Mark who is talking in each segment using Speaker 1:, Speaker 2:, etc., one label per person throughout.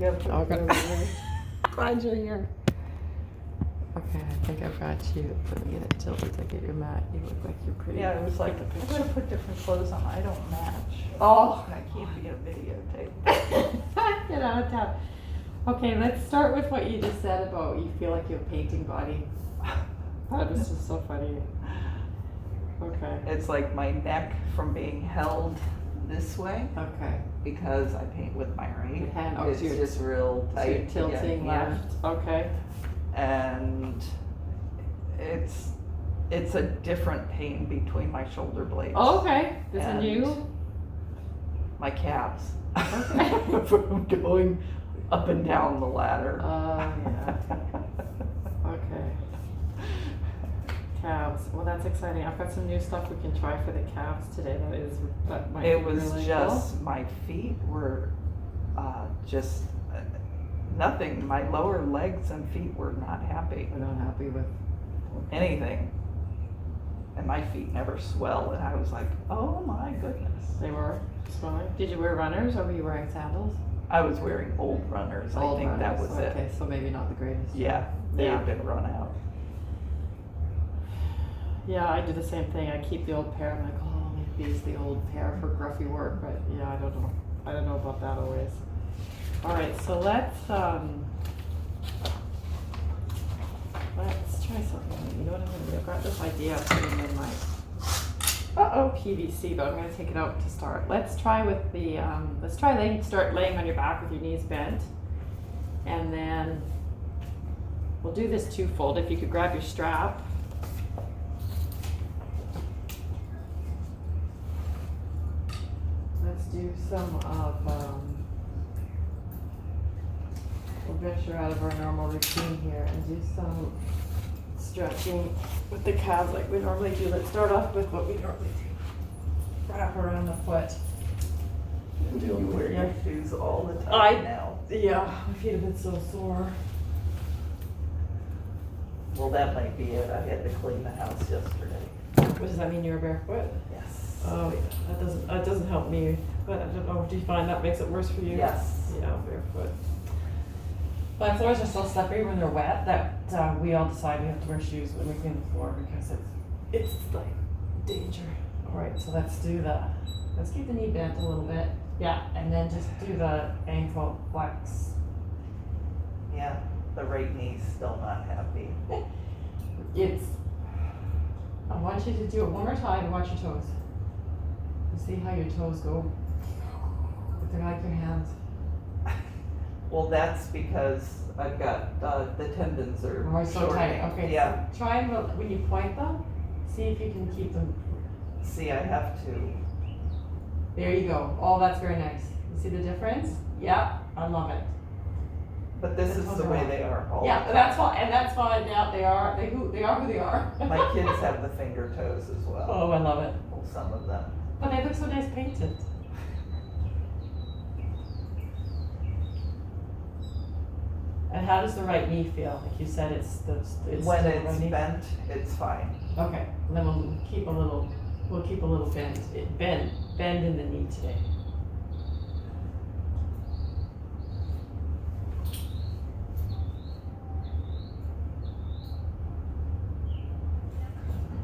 Speaker 1: gotta put
Speaker 2: Okay.
Speaker 1: it over there.
Speaker 2: Glad you're here. Okay, I think I've got you. Let me get it tilted to get your mat. You look like you're pretty.
Speaker 1: Yeah, it was like, I'm gonna put different clothes on. I don't match.
Speaker 2: Oh.
Speaker 1: I can't be a videotape.
Speaker 2: Get out of town. Okay, let's start with what you just said about you feel like you have a painting body. That is just so funny. Okay.
Speaker 1: It's like my neck from being held this way
Speaker 2: Okay.
Speaker 1: because I paint with my right
Speaker 2: Hand, oh,
Speaker 1: it's
Speaker 2: so you're,
Speaker 1: just real
Speaker 2: so you're
Speaker 1: tight.
Speaker 2: tilting left. Okay.
Speaker 1: And it's a different pain between my shoulder blades.
Speaker 2: Oh, okay. This
Speaker 1: And
Speaker 2: a new?
Speaker 1: my calves.
Speaker 2: Okay.
Speaker 1: From going up and down the ladder.
Speaker 2: Yeah. Okay. Calves. Well, that's exciting. I've got some new stuff we can try for the calves today. That might
Speaker 1: It
Speaker 2: be
Speaker 1: was
Speaker 2: really
Speaker 1: just
Speaker 2: cool.
Speaker 1: my feet were just nothing. My lower legs and feet were not happy.
Speaker 2: We're not happy with
Speaker 1: Anything. And my feet never swell, and I was like, oh my goodness.
Speaker 2: They were swelling. Did you wear runners or were you wearing sandals?
Speaker 1: I was wearing old runners. I think that was it.
Speaker 2: Okay, so maybe not the greatest.
Speaker 1: Yeah, they
Speaker 2: Yeah.
Speaker 1: had been run out.
Speaker 2: Yeah, I do the same thing. I keep the old pair. I'm like, oh, maybe it's the old pair for gruffy work, but yeah, I don't know. I don't know about that always. All right, so let's try something. You know what I'm gonna do? I've got this idea of putting in my PVC, but I'm gonna take it out to start. Let's try with the start laying on your back with your knees bent, and then we'll do this twofold. If you could grab your strap. Let's do some of, we'll venture out of our normal routine here and do some stretching with the calves like we normally do. Let's start off with what we normally do. Wrap around the foot.
Speaker 1: You wear your shoes all the time now.
Speaker 2: Yeah, my feet have been so sore.
Speaker 1: Well, that might be it. I had to clean the house yesterday.
Speaker 2: What does that mean, you're barefoot?
Speaker 1: Yes.
Speaker 2: Oh, that doesn't help me, but I don't know, do you find that makes it worse for you?
Speaker 1: Yes.
Speaker 2: Yeah, barefoot. My floors are so slippery when they're wet that we all decide we have to wear shoes when we clean the floor because it's like danger. All right, so let's keep the knee bent a little bit. Yeah, and then just do the ankle flex.
Speaker 1: Yeah, the right knee's still not happy.
Speaker 2: I want you to do it one more time and watch your toes. See how your toes go. They're like your hands.
Speaker 1: Well, that's because I've got the tendons are
Speaker 2: Oh, so tight.
Speaker 1: shortening.
Speaker 2: Okay.
Speaker 1: Yeah.
Speaker 2: So try and when you point them, see if you can keep them.
Speaker 1: See, I have to.
Speaker 2: There you go. Oh, that's very nice. You see the difference? Yeah, I love it.
Speaker 1: But this is the way they are. All
Speaker 2: Yeah,
Speaker 1: the time.
Speaker 2: that's fine. And that's fine. Now they are who they are.
Speaker 1: My kids have the finger toes as well.
Speaker 2: Oh, I love it.
Speaker 1: Well, some of them.
Speaker 2: But they look so nice painted. And how does the right knee feel? Like you said, it's
Speaker 1: When
Speaker 2: still
Speaker 1: it's
Speaker 2: right knee?
Speaker 1: bent, it's fine.
Speaker 2: Okay, and then we'll keep a little bend in the knee today.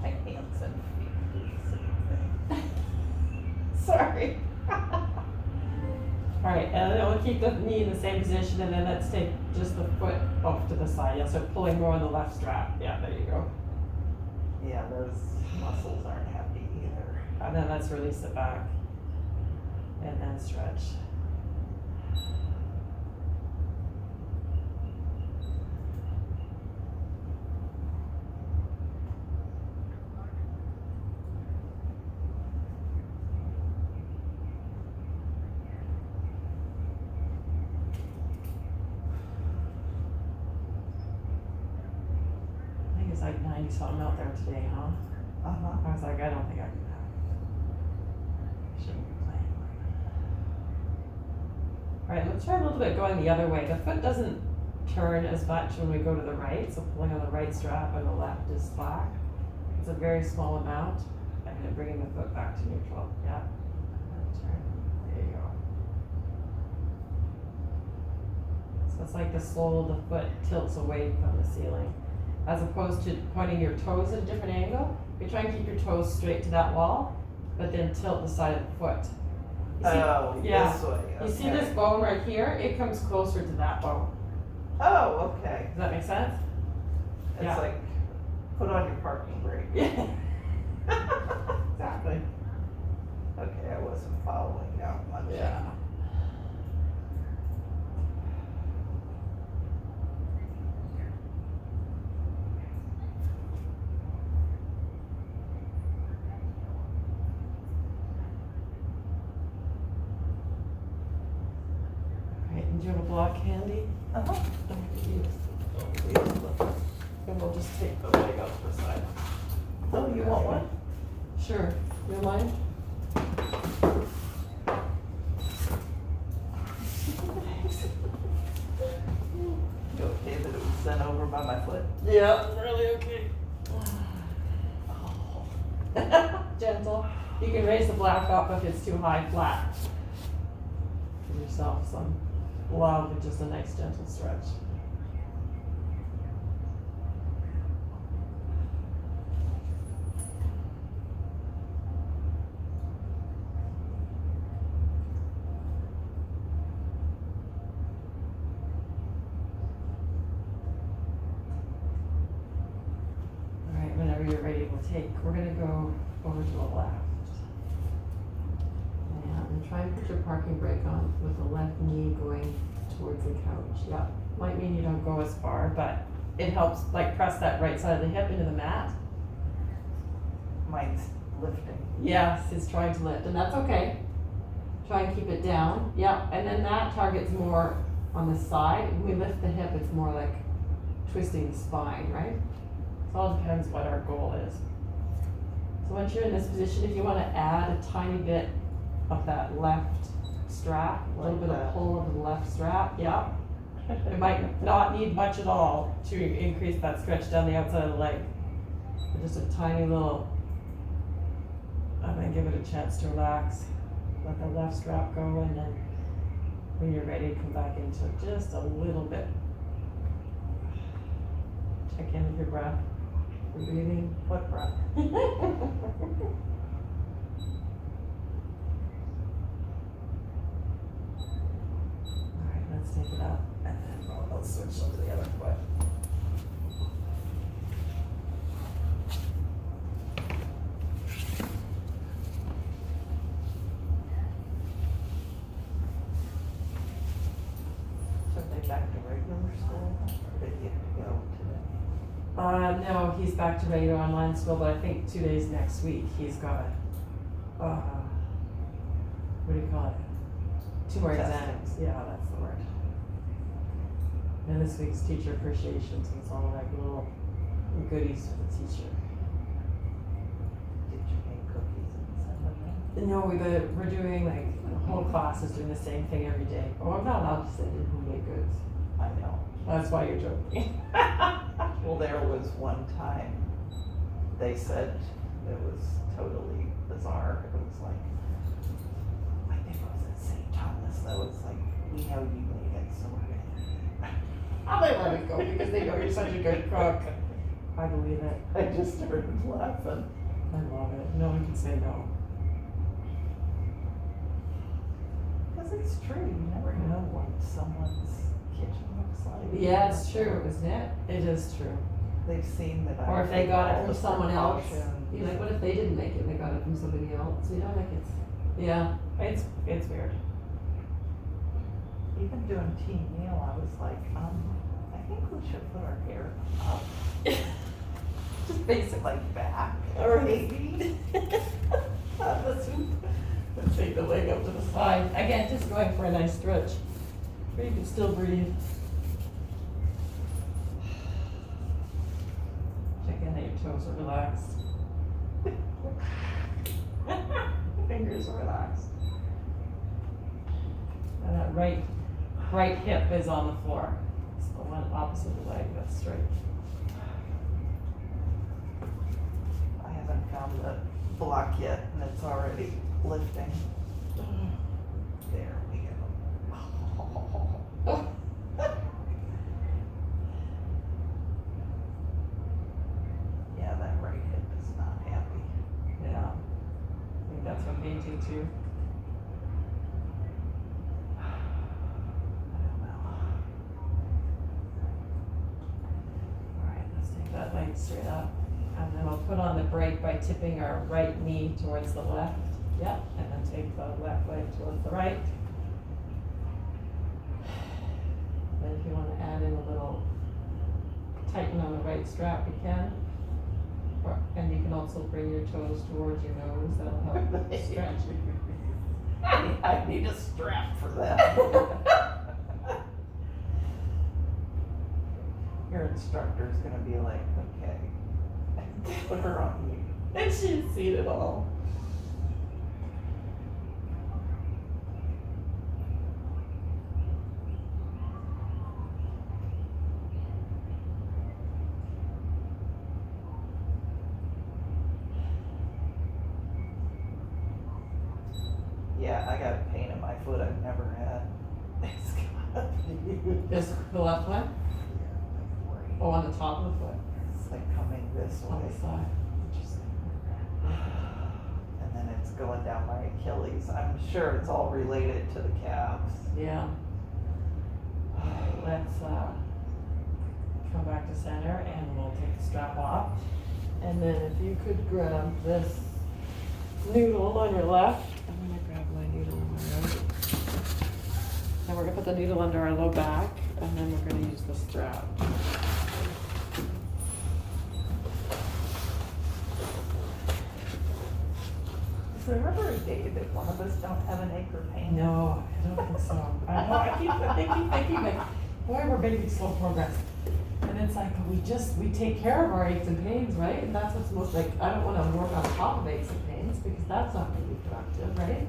Speaker 1: My hands and feet do the same thing.
Speaker 2: Sorry. All right, and then we'll keep the knee in the same position, and then let's take just the foot off to the side. Yeah, so pulling more on the left strap. Yeah, there you go.
Speaker 1: Yeah, those muscles aren't happy either.
Speaker 2: And then let's release it back, and then stretch. It's like 90 something out there today, huh? I was like, I don't think I can have it. Shouldn't be playing. Alright, let's try a little bit going the other way. The foot doesn't turn as much when we go to the right, so pulling on the right strap and the left is slack. It's a very small amount. And then bringing the foot back to neutral. Yeah. And then turn. There you go. It's like the sole of the foot tilts away from the ceiling. As opposed to pointing your toes at a different angle, you try and keep your toes straight to that wall, but then tilt the side of the foot. You see,
Speaker 1: Oh,
Speaker 2: yeah.
Speaker 1: this way.
Speaker 2: You see
Speaker 1: okay.
Speaker 2: this bone right here? It comes closer to that bone.
Speaker 1: Oh, okay.
Speaker 2: Does that make sense?
Speaker 1: It's
Speaker 2: Yeah.
Speaker 1: like, put on your parking brake.
Speaker 2: Yeah. Exactly.
Speaker 1: Okay, I wasn't following that much.
Speaker 2: Yeah. Alright, and do you have a block handy?
Speaker 1: Uh-huh.
Speaker 2: And we'll just take the leg out to the side.
Speaker 1: Oh, you want one?
Speaker 2: Sure. You don't mind?
Speaker 1: You okay that it was sent over by my foot?
Speaker 2: Yeah, really okay. Gentle. You can raise the black up if it's too high flat. Give yourself some love and just a nice gentle stretch. Alright, whenever you're ready, we'll take. We're gonna go over to the left. And try and put your parking brake on with the left knee going towards the couch. Yeah, might mean you don't go as far, but it helps like press that right side of the hip into the mat.
Speaker 1: Mine's lifting.
Speaker 2: Yes, it's trying to lift, and that's okay. Try and keep it down. Yeah, and then that target's more on the side. When we lift the hip, it's more like twisting the spine, right? So it all depends what our goal is. So once you're in this position, if you want to add a tiny bit of that left strap, a little
Speaker 1: Like
Speaker 2: bit
Speaker 1: that.
Speaker 2: of pull of the left strap, yeah. It might not need much at all to increase that stretch down the outside of the leg. But just a tiny little, and then give it a chance to relax. Let the left strap go, and then when you're ready, come back into it just a little bit. Check in with your breath. Your breathing.
Speaker 1: What breath?
Speaker 2: Alright, let's take it up, and then I'll switch over to the other foot.
Speaker 1: So they back to regular school, or did he have to go today?
Speaker 2: No, he's back to regular online school, but I think 2 days next week, he's got, what do you call it? 2 more
Speaker 1: Testing.
Speaker 2: exams, yeah, that's the word. And this week's teacher appreciation, so it's all like little goodies for the teacher.
Speaker 1: Did you make cookies and send them
Speaker 2: No, we're doing like, the whole class is doing the same thing every day. Oh, I'm not allowed to say the homemade goods.
Speaker 1: in? I know.
Speaker 2: That's why you're joking.
Speaker 1: Well, there was one time, they said it was totally bizarre. It was like, I think it was at St. Thomas, that was like, we know you made it, so we're gonna eat it.
Speaker 2: How they let it go because they know you're such a good cook. I believe it.
Speaker 1: I just started laughing.
Speaker 2: I love it. No one can say no.
Speaker 1: Because it's true, you never know what someone's kitchen looks like.
Speaker 2: Yeah, it's true, isn't it? It is true.
Speaker 1: They've seen that I.
Speaker 2: Or if they
Speaker 1: take
Speaker 2: got it
Speaker 1: all
Speaker 2: from
Speaker 1: the
Speaker 2: someone else.
Speaker 1: precautions.
Speaker 2: You're like, what if they didn't make it and they got it from somebody else? You know, like yeah, it's weird.
Speaker 1: Even doing team meal, I was like, I think we should put our hair up,
Speaker 2: Just basic.
Speaker 1: like back,
Speaker 2: Or-
Speaker 1: maybe.
Speaker 2: Let's take the leg up to the side. Again, just going for a nice stretch. Where you can still breathe. Check in that your toes are relaxed. Fingers are relaxed. And that right hip is on the floor. It's the one opposite the leg that's straight.
Speaker 1: I haven't found the block yet, and it's already lifting. There we go.
Speaker 2: too.
Speaker 1: I don't know.
Speaker 2: Alright, let's take that leg straight up. And then we'll put on the brake by tipping our right knee towards the left. Yep, and then take the left leg towards the right. Then if you want to add in a little tighten on the right strap, you can. And you can also bring your toes towards your nose, that'll help stretch.
Speaker 1: I need a strap for that. Your instructor's gonna be like, okay, put her on mute.
Speaker 2: And she's seen it all.
Speaker 1: Yeah, I got a pain in my foot I've never had. It's gotta be.
Speaker 2: This, the left one? Oh, on the top of the foot?
Speaker 1: It's like coming this
Speaker 2: On
Speaker 1: way.
Speaker 2: the side.
Speaker 1: And then it's going down my Achilles. I'm sure it's all related to the calves.
Speaker 2: Yeah. Alright, let's come back to center and we'll take the strap off. And then if you could grab this noodle on your left. I'm gonna grab my needle on my right. And we're gonna put the needle under our low back and then we're gonna use the strap.
Speaker 1: Is there ever a day that one of us don't have an ache or pain?
Speaker 2: No, I don't think so. I know, I keep thinking like, boy, we're making slow progress. And it's like, we take care of our aches and pains, right? And that's what's most like, I don't wanna work on top of aches and pains because that's not gonna be productive, right?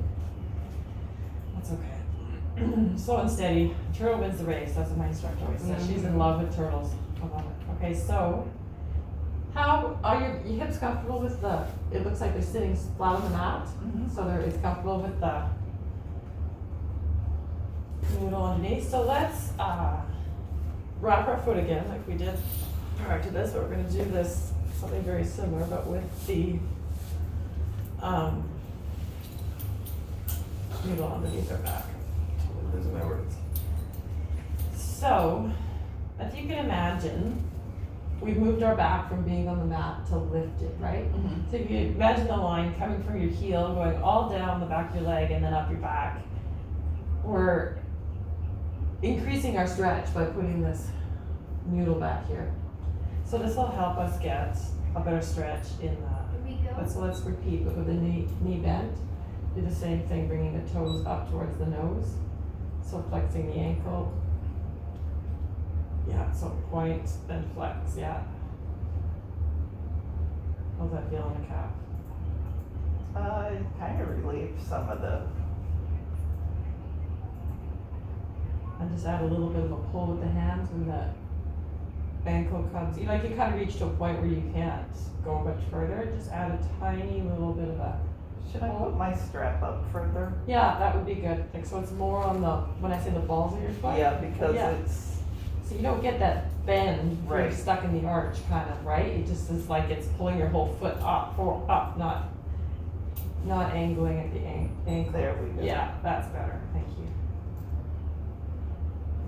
Speaker 2: That's okay. Slow and steady, turtle wins the race, that's what my instructor always says. She's in love with turtles. I love it. Okay, so, how are your hips comfortable with it looks like they're sitting flat on the mat, so it's comfortable with the noodle underneath. So let's wrap our foot again like we did prior to this, but we're gonna do this, something very similar, but with the noodle underneath our back. Totally losing my words. So, if you can imagine, we've moved our back from being on the mat to lifted, right? So if you imagine the line coming from your heel, going all down the back of your leg and then up your back, we're increasing our stretch by putting this noodle back here. So this will help us get a better stretch in the, so let's repeat, but with the knee bent, do the same thing, bringing the toes up towards the nose. So flexing the ankle. Yeah, so point, then flex, yeah. How's that feel in the calf?
Speaker 1: It kind of relieves some of the.
Speaker 2: And just add a little bit of a pull with the hands when the ankle comes. You kind of reach to a point where you can't go much further. Just add a tiny little bit of a.
Speaker 1: Should I put my strap up further?
Speaker 2: Yeah, that would be good. Like, so it's more on the, when I say the balls of your foot.
Speaker 1: Yeah, because
Speaker 2: Yeah.
Speaker 1: it's.
Speaker 2: So you don't get that bend where you're
Speaker 1: Right.
Speaker 2: stuck in the arch, kind of, right? It just is like it's pulling your whole foot up, not angling at the ankle.
Speaker 1: There we go.
Speaker 2: Yeah, that's better. Thank you.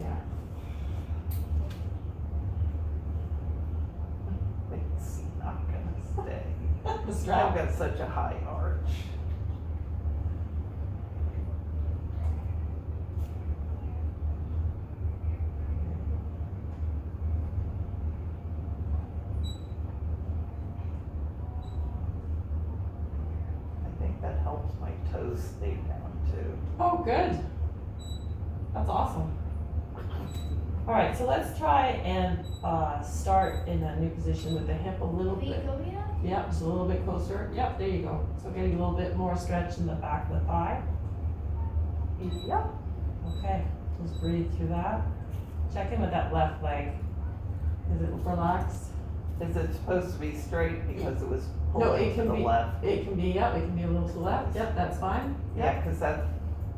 Speaker 2: Yeah.
Speaker 1: It's not gonna stay.
Speaker 2: The
Speaker 1: I've
Speaker 2: strap.
Speaker 1: got such a high arch. I think that helps my toes stay down too.
Speaker 2: Oh, good. That's awesome. All right, so let's try and start in a new position with the hip a little bit. Yep, just a little bit closer. Yep, there you go. So getting a little bit more stretch in the back of the thigh.
Speaker 1: Yep.
Speaker 2: Okay, just breathe through that. Check in with that left leg. Is it relaxed?
Speaker 1: Is it supposed to be straight because it was
Speaker 2: No,
Speaker 1: pulling
Speaker 2: it
Speaker 1: to
Speaker 2: can
Speaker 1: the
Speaker 2: be.
Speaker 1: left?
Speaker 2: It can be. Yep, it can be a little to the left. Yep, that's fine.
Speaker 1: Yeah, because that.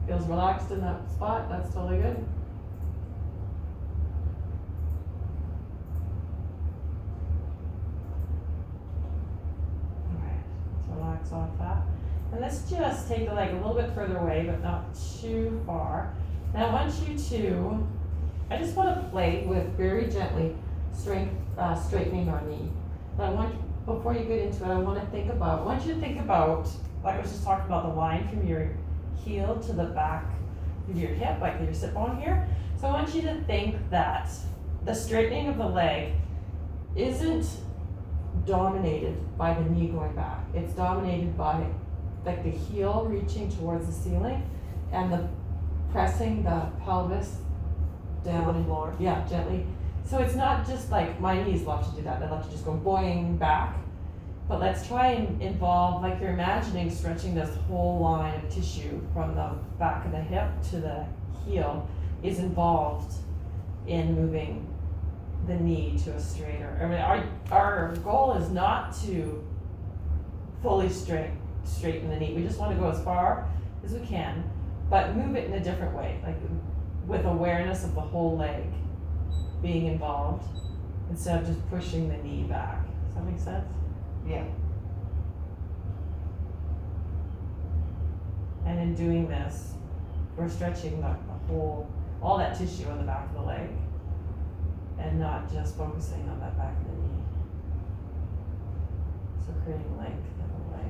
Speaker 2: Feels relaxed in that spot. That's totally good. Alright, let's relax off that. And let's just take the leg a little bit further away, but not too far. Now I want you to, I just want to play with very gently straightening our knee. But I want, before you get into it, I want you to think about, like I was just talking about, the line from your heel to the back of your hip, like your sit bone here. So I want you to think that the straightening of the leg isn't dominated by the knee going back. It's dominated by like the heel reaching towards the ceiling and the pressing the pelvis down
Speaker 1: to the floor.
Speaker 2: Yeah, gently. So it's not just like my knees love to do that. They love to just go boing back. But let's try and involve, like you're imagining stretching this whole line of tissue from the back of the hip to the heel is involved in moving the knee to a straighter. I mean, our goal is not to fully straighten the knee. We just want to go as far as we can, but move it in a different way, like with awareness of the whole leg being involved instead of just pushing the knee back. Does that make sense?
Speaker 1: Yeah.
Speaker 2: And in doing this, we're stretching the whole, all that tissue on the back of the leg and not just focusing on that back of the knee. So creating length in the leg.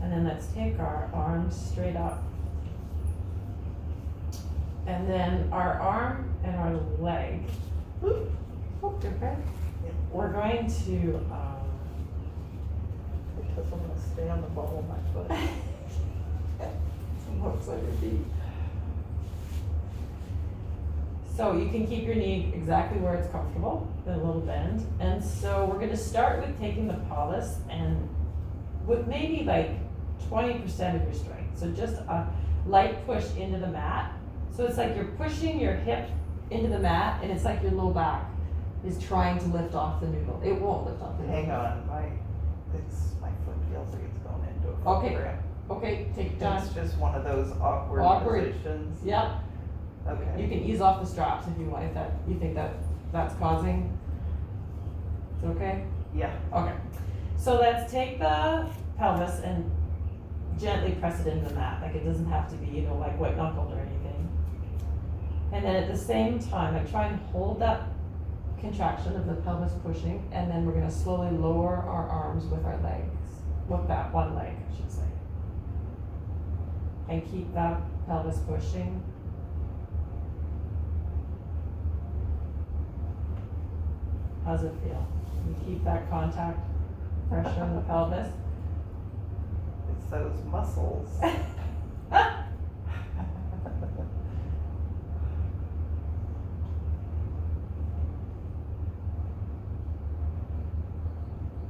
Speaker 2: And then let's take our arms straight up. And then our arm and our leg. Oop, okay. We're going to,
Speaker 1: Because I'm gonna stay on the ball of my foot.
Speaker 2: looks like your feet. So you can keep your knee exactly where it's comfortable, a little bend. And so we're gonna start with taking the pelvis and with maybe like 20% of your strength. So just a light push into the mat. So it's like you're pushing your hip into the mat and it's like your low back is trying to lift off the noodle. It won't lift off the noodle.
Speaker 1: Hang on, my foot feels like it's going into a foot
Speaker 2: Okay.
Speaker 1: cramp.
Speaker 2: Okay, take your time.
Speaker 1: It's just one of those awkward
Speaker 2: Awkward.
Speaker 1: positions.
Speaker 2: Yep. You
Speaker 1: Okay.
Speaker 2: can ease off the straps if you want, if you think that's causing. It's okay?
Speaker 1: Yeah.
Speaker 2: Okay. So let's take the pelvis and gently press it into the mat. Like it doesn't have to be, like white knuckled or anything. And then at the same time, like try and hold that contraction of the pelvis pushing, and then we're gonna slowly lower our arms with our legs, with that one leg, I should say. And keep that pelvis pushing. How's it feel? You keep that contact pressure on the pelvis.
Speaker 1: It's those muscles.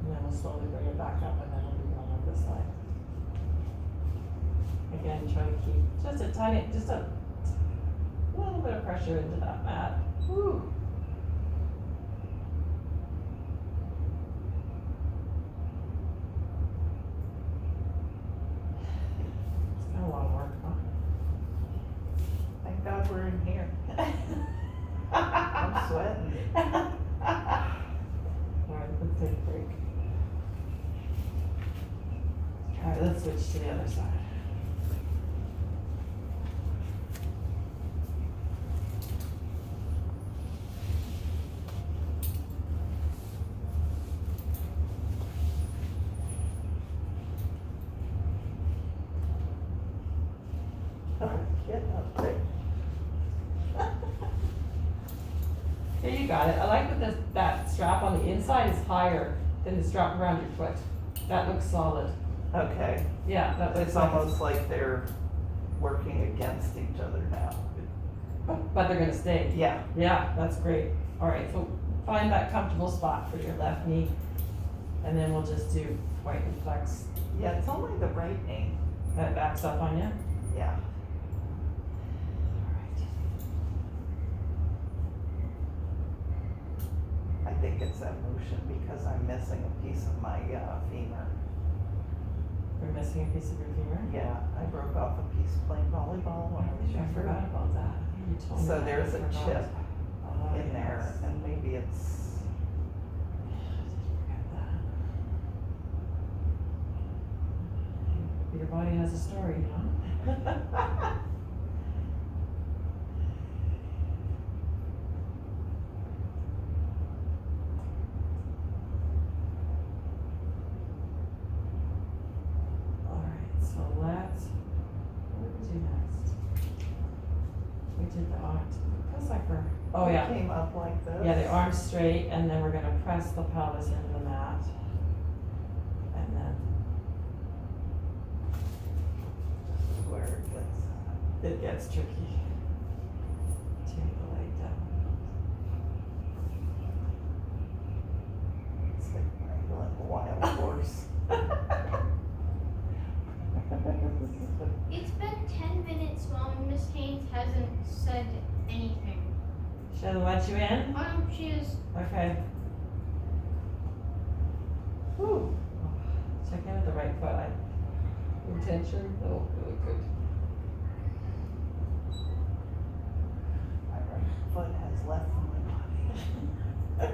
Speaker 2: And then we'll slowly bring it back up and then we'll be going on this side. Again, try to keep just a little bit of pressure into that mat. Woo. It's been a lot of work, huh?
Speaker 1: Thank God we're in here. I'm sweating.
Speaker 2: Alright, let's take a break. Alright, let's switch to the other side.
Speaker 1: Get up there.
Speaker 2: There, you got it. I like that that strap on the inside is higher than the strap around your foot. That looks solid.
Speaker 1: Okay.
Speaker 2: Yeah, that looks
Speaker 1: It's
Speaker 2: like
Speaker 1: almost like they're working against each other now.
Speaker 2: but they're gonna stay.
Speaker 1: Yeah.
Speaker 2: Yeah, that's great. All right, so find that comfortable spot for your left knee, and then we'll just do point and flex.
Speaker 1: Yeah, it's only the right knee.
Speaker 2: That backs up on you.
Speaker 1: Yeah. I think it's that motion because I'm missing a piece of my femur.
Speaker 2: We're missing a piece of your femur.
Speaker 1: Yeah, I broke off a piece playing volleyball when I was
Speaker 2: I
Speaker 1: younger.
Speaker 2: forgot about that. You told me
Speaker 1: So
Speaker 2: that.
Speaker 1: there's
Speaker 2: I
Speaker 1: a
Speaker 2: forgot.
Speaker 1: chip
Speaker 2: Oh,
Speaker 1: in there,
Speaker 2: yes.
Speaker 1: and maybe it's
Speaker 2: your body has a story, you know? Alright, so let's, what did we do next? We did the arms, press like for, oh yeah.
Speaker 1: Came up like this.
Speaker 2: Yeah, the arms straight, and then we're gonna press the pelvis into the mat. And then
Speaker 1: This is where it gets
Speaker 2: it gets tricky. Take the leg down.
Speaker 1: It's like a wild horse.
Speaker 3: It's been 10 minutes, Mom. Miss Haynes hasn't said anything.
Speaker 2: Should I let you in?
Speaker 3: She is.
Speaker 2: Okay. Whew. Check in with the right foot. Intention, oh, really good.
Speaker 1: My right foot has left my body.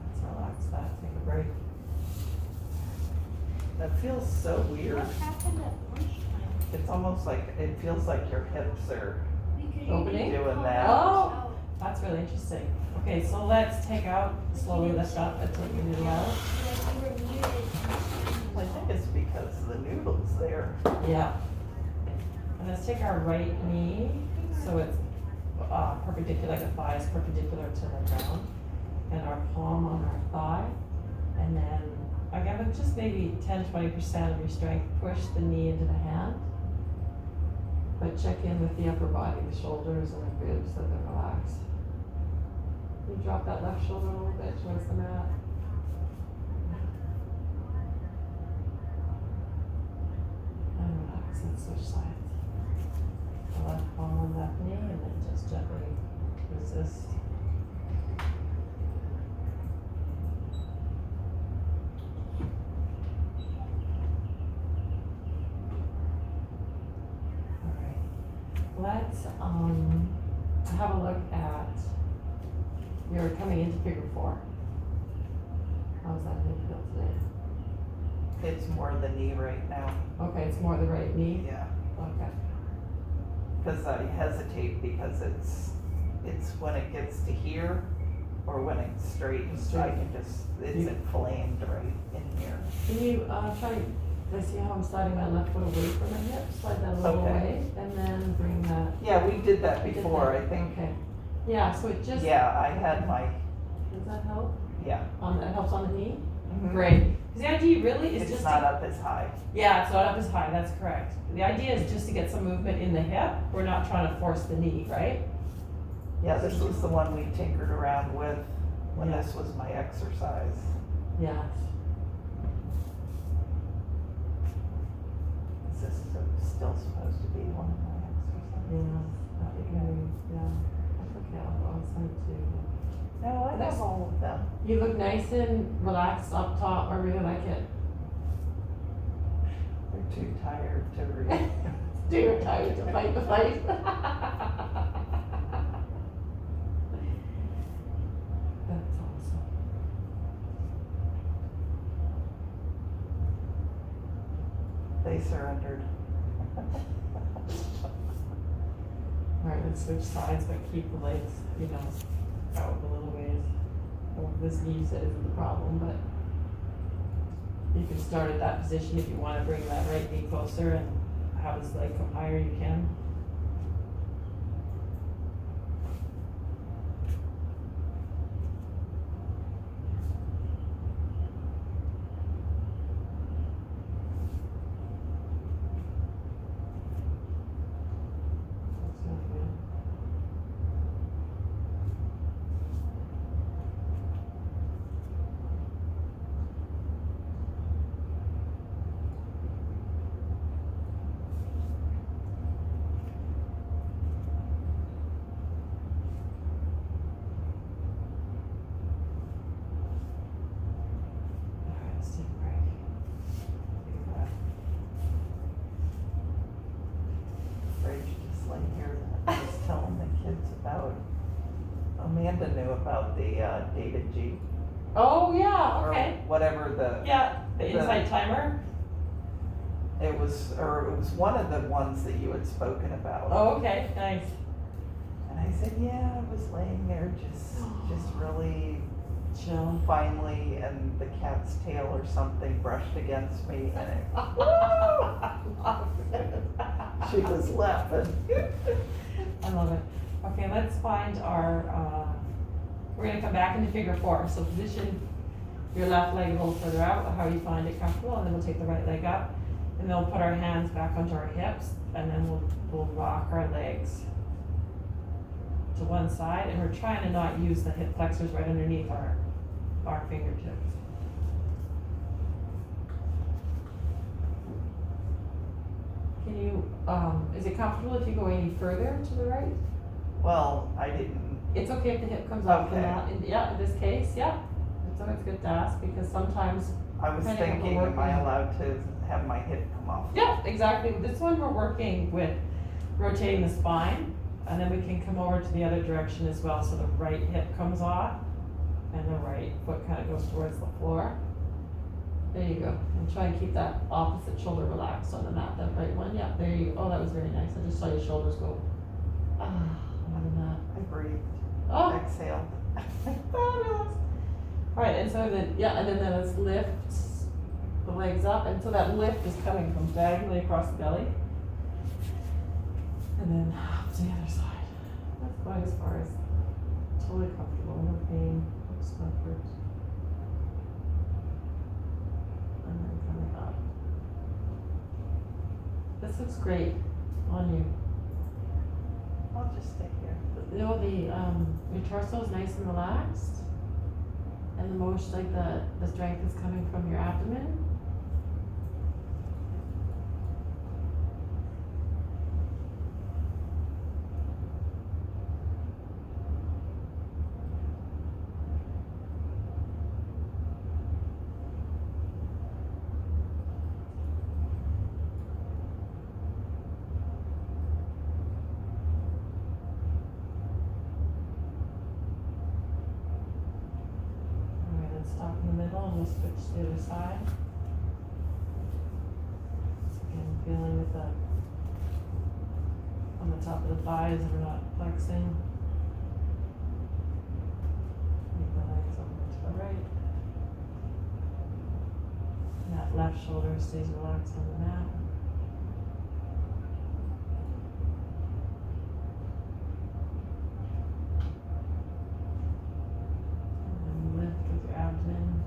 Speaker 2: Let's relax that, take a break.
Speaker 1: That feels so weird.
Speaker 3: What happened at lunchtime?
Speaker 1: It's almost like, it feels like your hips are,
Speaker 3: Because
Speaker 2: Opening?
Speaker 3: you
Speaker 1: Doing
Speaker 3: called
Speaker 1: that.
Speaker 3: out.
Speaker 2: Oh. That's really interesting. Okay, so let's take out, slowly lift up until we do the out.
Speaker 3: Like you were muted.
Speaker 1: I think it's because the noodle's there.
Speaker 2: Yeah. And let's take our right knee, so it's perpendicular, the thigh is perpendicular to the ground, and our palm on our thigh. And then I give it just maybe 10-20% of your strength, push the knee into the hand. But check in with the upper body, the shoulders and the ribs, that they're relaxed. You drop that left shoulder a little bit towards the mat. And relax and switch sides. The left palm on left knee, and then just gently resist. Alright. Let's have a look at, you're coming into figure 4. How's that make you feel today?
Speaker 1: It's more the knee right now.
Speaker 2: Okay, it's more the right knee?
Speaker 1: Yeah.
Speaker 2: Okay.
Speaker 1: Because I hesitate because it's when it gets to here or when it's straight, so I can just, it's
Speaker 2: You-
Speaker 1: inflamed right in here.
Speaker 2: Can you try, I see how I'm sliding my left foot away from my hip, slide that a little
Speaker 1: Okay.
Speaker 2: away, and then bring that.
Speaker 1: Yeah, we did that
Speaker 2: We did
Speaker 1: before,
Speaker 2: that.
Speaker 1: I think.
Speaker 2: Okay. Yeah, so it just,
Speaker 1: Yeah, I had my,
Speaker 2: does that help?
Speaker 1: yeah.
Speaker 2: That helps on the knee?
Speaker 1: Mhm.
Speaker 2: Great. 'Cause the idea really is
Speaker 1: It's
Speaker 2: just
Speaker 1: not
Speaker 2: to,
Speaker 1: up as high.
Speaker 2: yeah, it's not up as high, that's correct. The idea is just to get some movement in the hip. We're not trying to force the knee, right?
Speaker 1: Yeah, this was the one we tinkered around with when
Speaker 2: Yeah.
Speaker 1: this was my exercise.
Speaker 2: Yes.
Speaker 1: Is this still supposed to be one of my
Speaker 2: Yeah.
Speaker 1: exercises?
Speaker 2: That would be, yeah. That's okay, I'll send it to you.
Speaker 1: No, I
Speaker 2: That's-
Speaker 1: have all of them.
Speaker 2: You look nice and relaxed up top. I really like it.
Speaker 1: They're too tired to read.
Speaker 2: Too tired to fight the fight. That's awesome.
Speaker 1: They surrendered.
Speaker 2: Alright, let's switch sides, but keep the legs, out a little ways. Well, this knee you said isn't the problem, but you can start at that position if you wanna bring that right knee closer and have his leg come higher, you can. That's not good. Alright, let's take a break. Take a breath.
Speaker 1: Rage just like here, I was telling the kids about, Amanda knew about the dated Jeep.
Speaker 2: Oh, yeah,
Speaker 1: or
Speaker 2: okay.
Speaker 1: whatever the,
Speaker 2: Yeah, the
Speaker 1: The-
Speaker 2: insight timer.
Speaker 1: it was one of the ones that you had spoken about.
Speaker 2: Oh, okay, nice.
Speaker 1: And I said, yeah, I was laying there just really
Speaker 2: Chill.
Speaker 1: finally, and the cat's tail or something brushed against me, and she was laughing.
Speaker 2: I love it. Okay, let's find our, we're gonna come back into figure 4. So position your left leg a little further out, how you find it comfortable, and then we'll take the right leg up. And then we'll put our hands back onto our hips, and then we'll rock our legs to one side, and we're trying to not use the hip flexors right underneath our fingertips. Can you, is it comfortable if you go any further to the right?
Speaker 1: Well, I didn't,
Speaker 2: It's okay if the hip comes up
Speaker 1: Okay.
Speaker 2: and not, yeah, in this case, yeah. It's always good to ask, because sometimes,
Speaker 1: I was
Speaker 2: Depending on what
Speaker 1: thinking,
Speaker 2: we're
Speaker 1: am I
Speaker 2: working.
Speaker 1: allowed to have my hip come off?
Speaker 2: yeah, exactly. This one we're working with rotating the spine, and then we can come over to the other direction as well, so the right hip comes off, and the right foot kind of goes towards the floor. There you go. And try and keep that opposite shoulder relaxed on the mat, that right one, yeah, there you go. Oh, that was very nice. I just saw your shoulders go, on the mat.
Speaker 1: I breathed,
Speaker 2: Oh,
Speaker 1: exhaled.
Speaker 2: fabulous. All right, and so then, yeah, and then let's lift the legs up, and so that lift is coming from diagonally across the belly. And then up to the other side. That's quite as far as totally comfortable, no pain, no discomfort. And then coming up. This looks great on you.
Speaker 1: I'll just stay here.
Speaker 2: You know, your torso is nice and relaxed. And the motion, like the strength is coming from your abdomen. Stop in the middle and we'll switch to the other side. So again, feeling with the, on the top of the thighs, we're not flexing. Move the legs over to the right. And that left shoulder stays relaxed on the mat. Abdomen.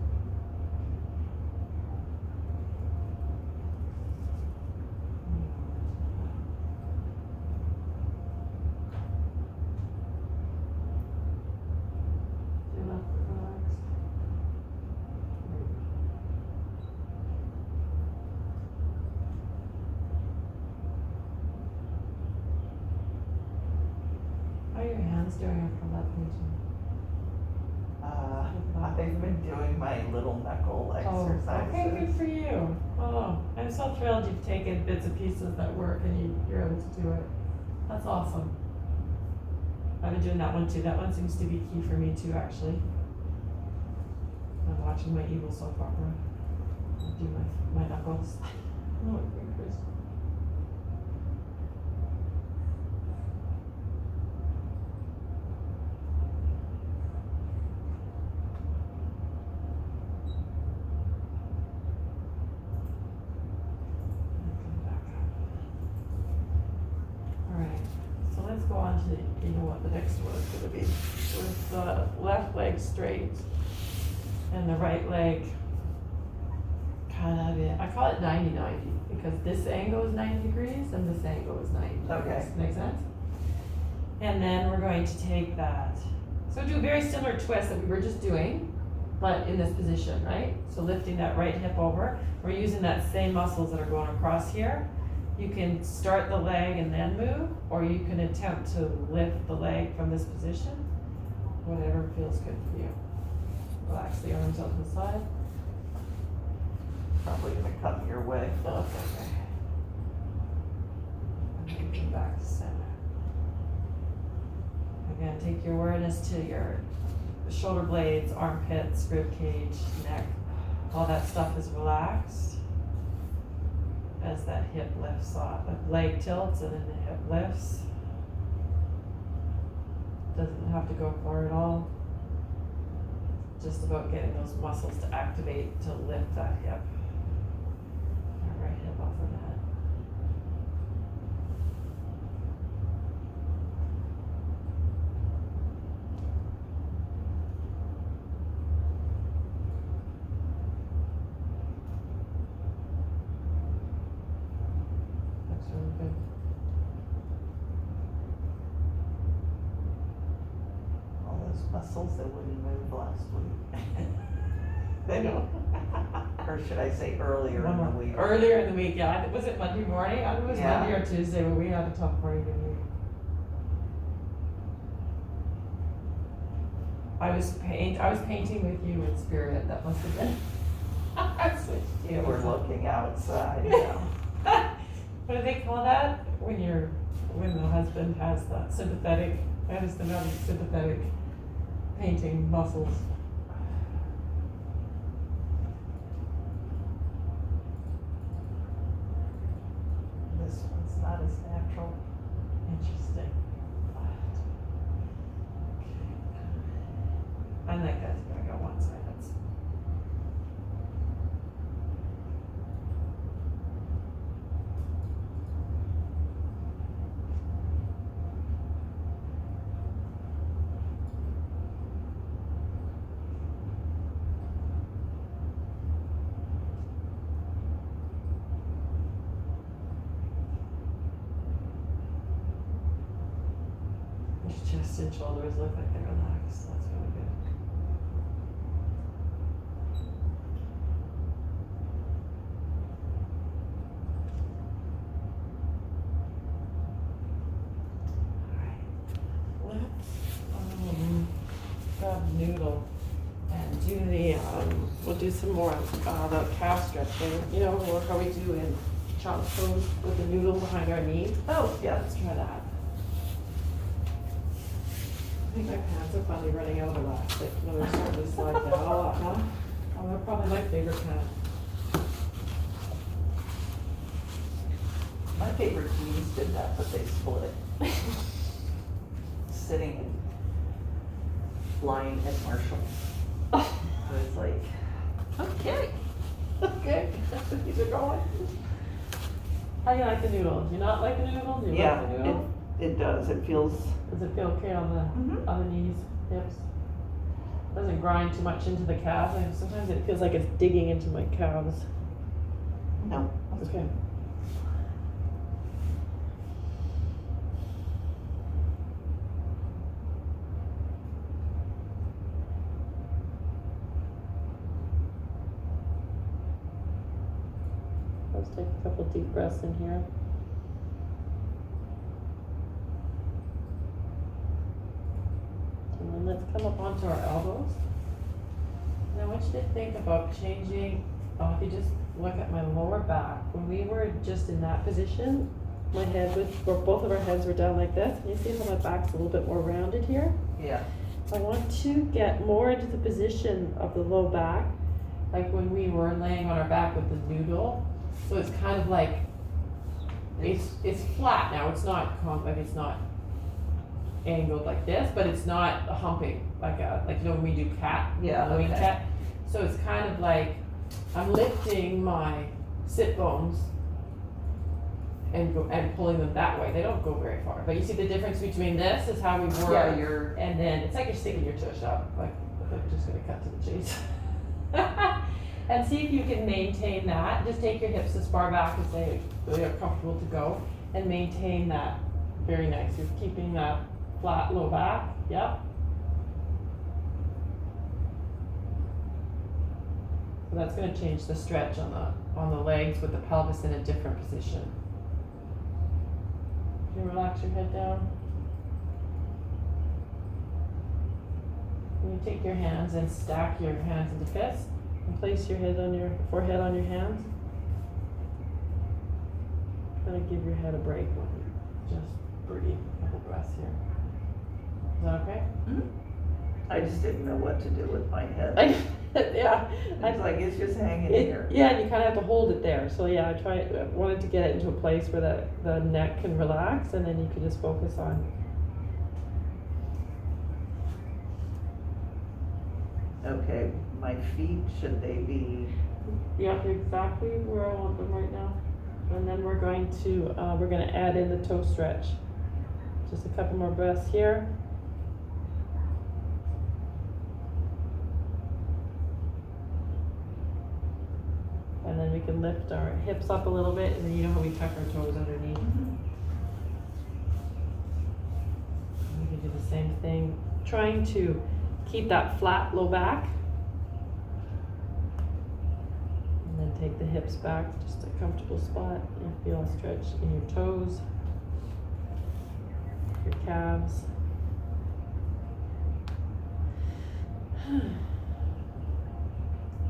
Speaker 2: Your left foot relaxed. How are your hands doing after left knee?
Speaker 1: I've been doing my little knuckle exercises.
Speaker 2: Oh, okay, good for you. Oh, I'm so thrilled you've taken bits and pieces that work and you're able to do it. That's awesome. I've been doing that one too. That one seems to be key for me too, actually. I'm watching my evil soap opera. I'll do my knuckles. Oh, my fingers. Go on to, you know what the next one is going to be, with the left leg straight and the right leg kind of, I call it 90-90 because this angle is 90 degrees and this angle is 90 degrees.
Speaker 1: Okay.
Speaker 2: Make sense? And then we're going to take that, so do a very similar twist that we were just doing, but in this position, right? So lifting that right hip over, we're using that same muscles that are going across here. You can start the leg and then move, or you can attempt to lift the leg from this position, whatever feels good for you. Relax the arms out to the side.
Speaker 1: Probably gonna come your way.
Speaker 2: Oh, okay. And then come back to center. Again, take your awareness to your shoulder blades, armpits, rib cage, neck, all that stuff is relaxed as that hip lifts off, the leg tilts and then the hip lifts. Doesn't have to go far at all. Just about getting those muscles to activate to lift that hip. That right hip off of that. Looks really good.
Speaker 1: All those muscles that wouldn't move last week. They don't. Or should I say earlier in the week?
Speaker 2: Earlier in the week, yeah. Was it Monday morning? I think it was
Speaker 1: Yeah.
Speaker 2: Monday or Tuesday when we had a tough morning in the week. I was painting with you in spirit. That must have been. I switched
Speaker 1: You
Speaker 2: you.
Speaker 1: were looking outside,
Speaker 2: What do they call that? When the husband has that sympathetic, sympathetic painting muscles.
Speaker 1: This one's not as natural.
Speaker 2: Interesting. I like that. It's gonna go one side. That's your chest and shoulders look like they're relaxed. That's really good. Alright. Let's grab a noodle and do we'll do some more the calf stretching. You know, or how we do in child's pose with the noodle behind our knee.
Speaker 1: Oh, yeah.
Speaker 2: Let's try that. I think my pants are finally running out of elastic when they're starting to slide down a lot now. Oh, they're probably my favorite pants.
Speaker 1: My favorite jeans did that, but they split. Sitting and flying at Marshall. I was like, okay.
Speaker 2: Okay, these are going. How do you like the noodle? Do you not like the noodle? Do you
Speaker 1: Yeah,
Speaker 2: like the noodle?
Speaker 1: it does. It feels,
Speaker 2: Does it feel okay on
Speaker 1: Mhm.
Speaker 2: the knees, hips? Doesn't grind too much into the calves. Sometimes it feels like it's digging into my calves.
Speaker 1: no.
Speaker 2: Okay. Let's take a couple deep breaths in here. And then let's come up onto our elbows. And I want you to think about changing, if you just look at my lower back, when we were just in that position, my head was, or both of our heads were down like this. Can you see how my back's a little bit more rounded here?
Speaker 1: Yeah.
Speaker 2: I want to get more into the position of the low back, like when we were laying on our back with the noodle. So it's kind of like, it's flat now, it's not it's not angled like this, but it's not humping, like you know when we do cat,
Speaker 1: Yeah,
Speaker 2: wing
Speaker 1: okay.
Speaker 2: cat. So it's kind of like, I'm lifting my sit bones and pulling them that way. They don't go very far, but you see the difference between this is how we were.
Speaker 1: Yeah,
Speaker 2: And then it's like you're sticking your tush up, like I'm just gonna cut to the chase. And see if you can maintain that. Just take your hips as far back as they are comfortable to go and maintain that. Very nice. You're keeping that flat low back. Yep. So that's gonna change the stretch on the legs with the pelvis in a different position. Can you relax your head down? Can you take your hands and stack your hands into fists and place your head on your forehead on your hands? Kind of give your head a break when you just breathe. A couple breaths here. Is that okay?
Speaker 1: Mhm. I just didn't know what to do with my head.
Speaker 2: Yeah.
Speaker 1: It's like, it's just hanging
Speaker 2: It,
Speaker 1: here.
Speaker 2: yeah, and you kind of have to hold it there. So yeah, I wanted to get it into a place where the neck can relax, and then you can just focus on.
Speaker 1: Okay, my feet, should they be,
Speaker 2: Yeah, exactly where I want them right now. And then we're going to add in the toe stretch. Just a couple more breaths here. And then we can lift our hips up a little bit, and then you know how we tuck our toes underneath. We can do the same thing, trying to keep that flat low back. And then take the hips back, just a comfortable spot. You feel a stretch in your toes, your calves.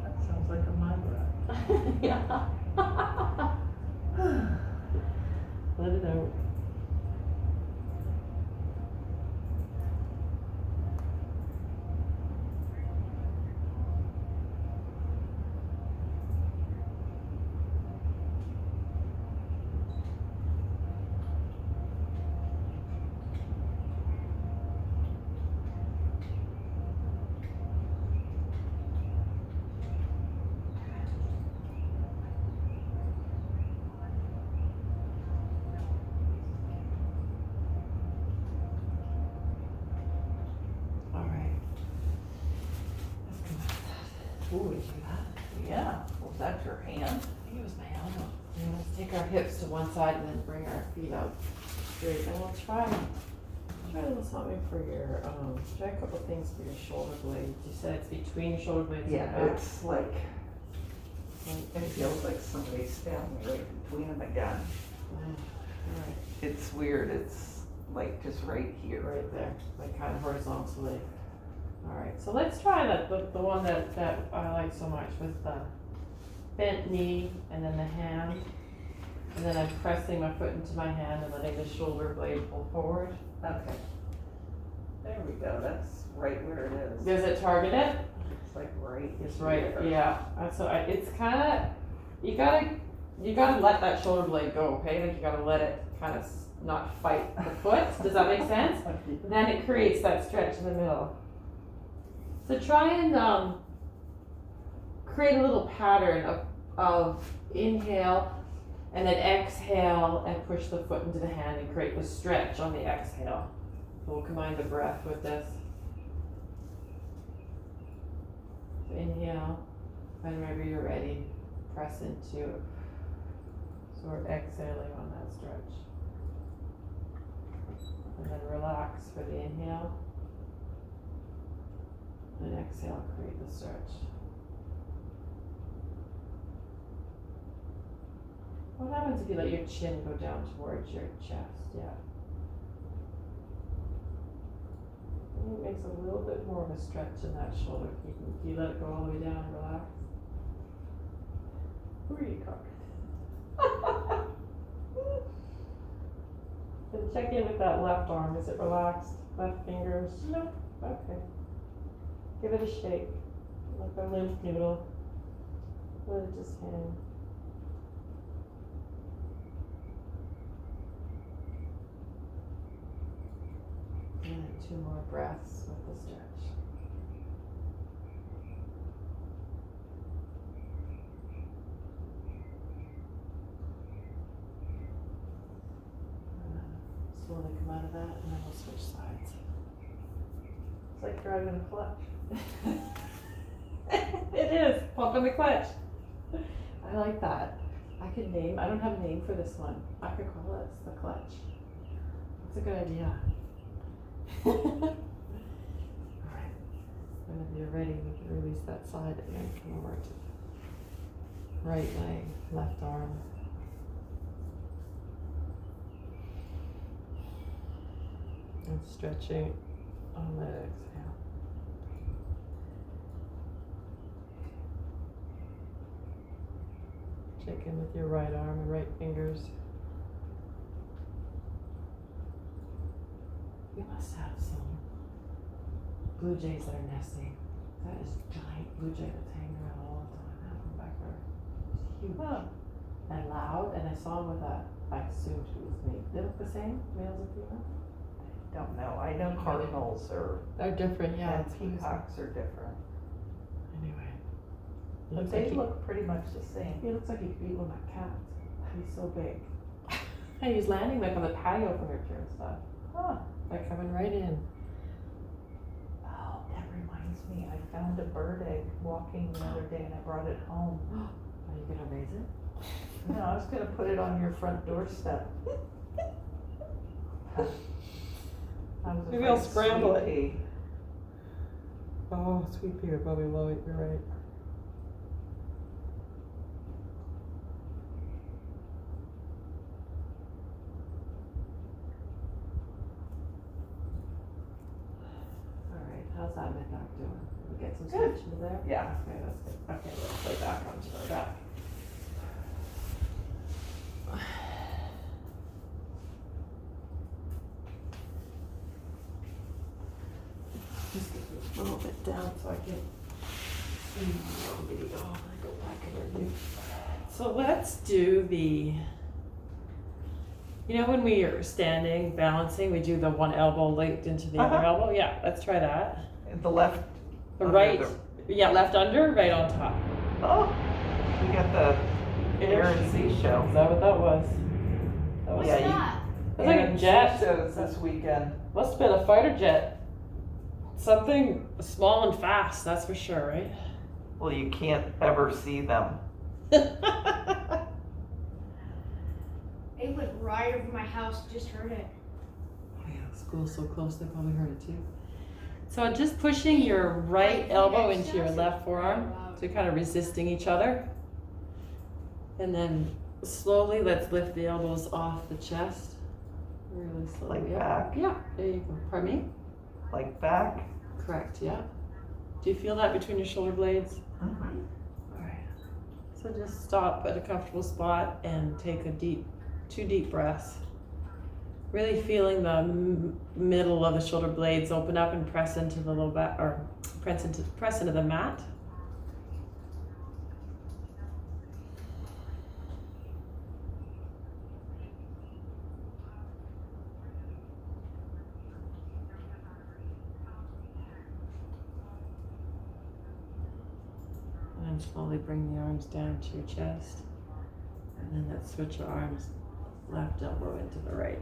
Speaker 1: that sounds like a my breath.
Speaker 2: Yeah. Let it out. Ooh, we do that.
Speaker 1: Yeah, was that your hand?
Speaker 2: I think it was my elbow. Yeah, let's take our hips to one side and then bring our feet out straight. And we'll try a little something for your, try a couple things for your shoulder blades. You said it's between your shoulder blades
Speaker 1: Yeah,
Speaker 2: and the back.
Speaker 1: it's like, it feels like somebody's standing right between them again.
Speaker 2: Alright,
Speaker 1: It's weird, it's like just right here.
Speaker 2: right there, like kind of horizontally. Alright, so let's try the one that I like so much with the bent knee and then the hand. And then I'm pressing my foot into my hand and letting the shoulder blade pull forward.
Speaker 1: Okay. There we go, that's right where it is.
Speaker 2: Does it target it?
Speaker 1: It's like right.
Speaker 2: It's right,
Speaker 1: here.
Speaker 2: yeah. So it's kinda, you gotta let that shoulder blade go, okay? Like you gotta let it kind of not fight the foot. Does that make sense? Then it creates that stretch in the middle. So try and create a little pattern of inhale and then exhale and push the foot into the hand and create the stretch on the exhale. We'll combine the breath with this. So inhale, whenever you're ready, press into it. So we're exhaling on that stretch. And then relax for the inhale. And exhale, create the stretch. What happens if you let your chin go down towards your chest? Yeah. And it makes a little bit more of a stretch in that shoulder. You let it go all the way down and relax. Who are you talking? And check in with that left arm. Is it relaxed? Left fingers? No. Okay. Give it a shake, like a lymph noodle. Let it just hang. And then 2 more breaths with the stretch. And then slowly come out of that, and then we'll switch sides. It's like driving a clutch. It is, pumping the clutch. I like that. I don't have a name for this one. I could call it the clutch. That's a good idea. Alright, whenever you're ready, we can release that side and then come over to the right leg, left arm. And stretching on that exhale. Check in with your right arm and right fingers. You must have some blue jays that are nesting. That is a giant blue jay that's hanging around all the time. That one back there. It's huge. And loud, and I saw him with I assumed he was mate. They look the same, males and females?
Speaker 1: Don't know, I know cardinals are,
Speaker 2: They're different, yeah.
Speaker 1: and peacocks are different,
Speaker 2: Anyway.
Speaker 1: but they look pretty much the same.
Speaker 2: He looks like he could eat one of my cats. He's so big. And he's landing like on the patio furniture and stuff.
Speaker 1: Huh.
Speaker 2: Like coming right in.
Speaker 1: Oh, that reminds me, I found a bird egg walking the other day and I brought it home.
Speaker 2: Are you gonna raise it?
Speaker 1: No, I was gonna put it on your front doorstep. I was
Speaker 2: Maybe I'll
Speaker 1: afraid
Speaker 2: scramble it.
Speaker 1: Sweet Pea.
Speaker 2: Oh, sweet pea would probably love it, you're right. Alright, how's that midnight doing? Did we get some
Speaker 1: Good.
Speaker 2: switch into there?
Speaker 1: Yeah.
Speaker 2: Okay, that's good. Okay, let's play back onto the back. Just get a little bit down so I can see the video when I go back and review. So let's do you know when we are standing, balancing, we do the one elbow linked into the other
Speaker 1: Uh-huh.
Speaker 2: elbow? Yeah, let's try that.
Speaker 1: The left.
Speaker 2: The
Speaker 1: under
Speaker 2: right,
Speaker 1: the-
Speaker 2: yeah, left under, right on top.
Speaker 1: Oh, we got the Air and Sea show.
Speaker 2: Is that what that was? That was,
Speaker 3: What's
Speaker 1: Yeah, you-
Speaker 3: that?
Speaker 2: That's like
Speaker 1: Air
Speaker 2: a
Speaker 1: and
Speaker 2: jet.
Speaker 1: Sea shows this weekend.
Speaker 2: Must have been a fighter jet. Something small and fast, that's for sure, right?
Speaker 1: Well, you can't ever see them.
Speaker 3: It went right over my house, just heard it.
Speaker 2: Oh yeah, school's so close, they probably heard it too. So just pushing your right elbow into your left forearm, so you're kind of resisting each other. And then slowly, let's lift the elbows off the chest. Really slowly.
Speaker 1: Like
Speaker 2: yeah.
Speaker 1: back?
Speaker 2: Yeah, there you go. Pardon me?
Speaker 1: Like back.
Speaker 2: Correct, yeah. Do you feel that between your shoulder blades?
Speaker 1: Mhm.
Speaker 2: Alright. So just stop at a comfortable spot and take two deep breaths. Really feeling the middle of the shoulder blades open up and press into the low back, or press into the mat. And slowly bring the arms down to your chest. And then let's switch your arms, left elbow into the right.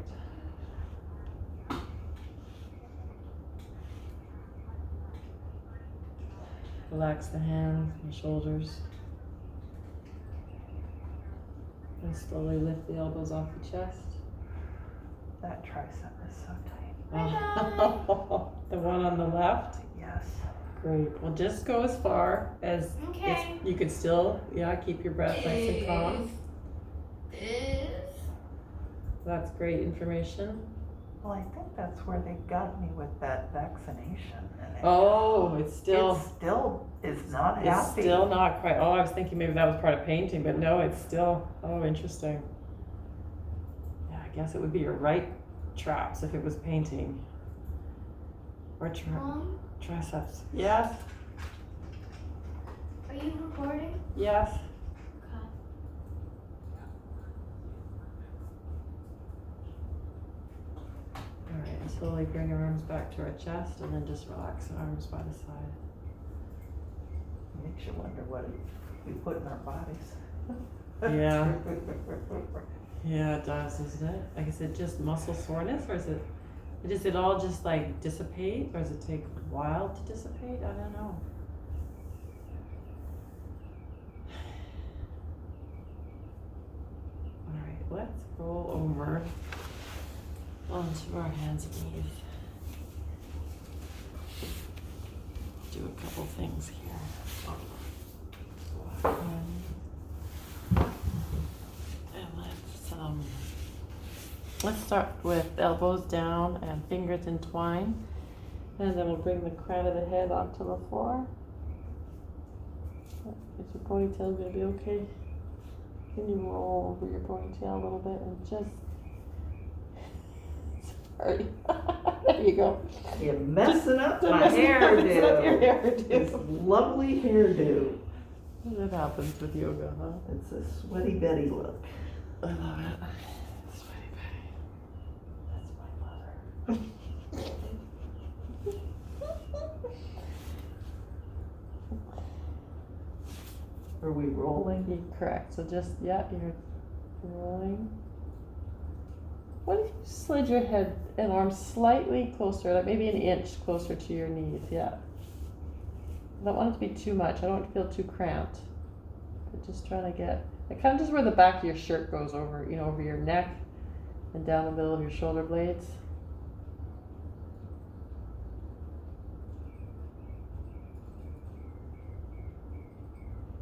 Speaker 2: Relax the hands and shoulders. And slowly lift the elbows off the chest.
Speaker 1: That tricep is so tight.
Speaker 2: The one on the left?
Speaker 1: Yes.
Speaker 2: Great. Well, just go as far as
Speaker 3: Okay.
Speaker 2: you can still, keep your breath nice and calm. That's great information.
Speaker 1: Well, I think that's where they got me with that vaccination. And
Speaker 2: Oh, it's still.
Speaker 1: It still is not
Speaker 2: It's
Speaker 1: happy.
Speaker 2: still not quite. Oh, I was thinking maybe that was part of painting, but no, it's still. Oh, interesting. Yeah, I guess it would be your right traps if it was painting. Or
Speaker 3: Mom,
Speaker 2: triceps. Yes,
Speaker 3: are you recording?
Speaker 2: yes.
Speaker 3: Okay.
Speaker 2: All right, and slowly bring your arms back to our chest and then just relax the arms by the side.
Speaker 1: Makes you wonder what we put in our bodies.
Speaker 2: Yeah. Yeah, it does, doesn't it? Like, is it just muscle soreness, or does it all just like dissipate, or does it take a while to dissipate? I don't know. All right, let's roll over onto our hands and knees. Do a couple things here. And let's start with elbows down and fingers entwined, and then we'll bring the crown of the head onto the floor. Is your ponytail gonna be okay? Can you roll over your ponytail a little bit and just Sorry. There you go.
Speaker 1: You're messing up
Speaker 2: Just
Speaker 1: my
Speaker 2: messing up your
Speaker 1: hairdo. This
Speaker 2: hairdo.
Speaker 1: lovely hairdo.
Speaker 2: That happens with yoga, huh?
Speaker 1: It's a sweaty Betty look.
Speaker 2: I love it. Sweaty Betty. That's my mother.
Speaker 1: Are we rolling?
Speaker 2: You're correct. So just, yeah, you're rolling. What if you slid your head and arms slightly closer, like maybe an inch closer to your knees? Yeah. I don't want it to be too much. I don't want it to feel too cramped. But just trying to get, like kind of just where the back of your shirt goes over, you know, over your neck and down the middle of your shoulder blades.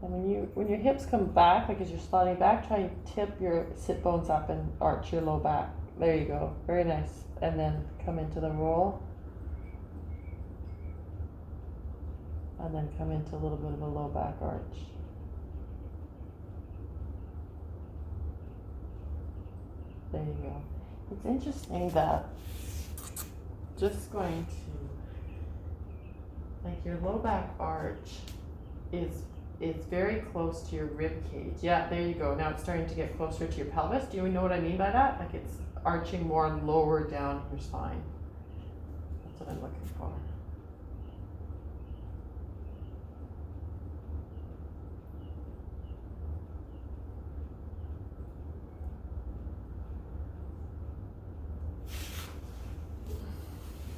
Speaker 2: And when your hips come back, like as you're sliding back, try and tip your sit bones up and arch your low back. There you go. Very nice. And then come into the roll. And then come into a little bit of a low back arch. There you go. It's interesting that just going to, like your low back arch is very close to your rib cage. Yeah, there you go. Now it's starting to get closer to your pelvis. Do you know what I mean by that? Like it's arching more lower down your spine. That's what I'm looking for.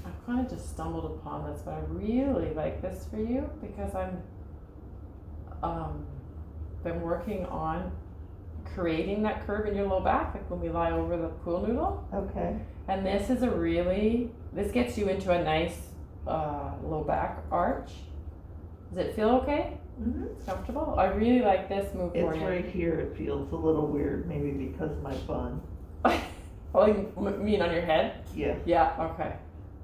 Speaker 2: I kind of just stumbled upon this, but I really like this for you because I'm been working on creating that curve in your low back, like when we lie over the pool noodle.
Speaker 1: Okay.
Speaker 2: And this is this gets you into a nice low back arch. Does it feel okay?
Speaker 1: Mm-hmm.
Speaker 2: It's comfortable? I really like this move for
Speaker 1: It's
Speaker 2: you.
Speaker 1: right here. It feels a little weird, maybe because of my bun.
Speaker 2: Oh, you mean on your head?
Speaker 1: Yeah.
Speaker 2: Yeah, okay.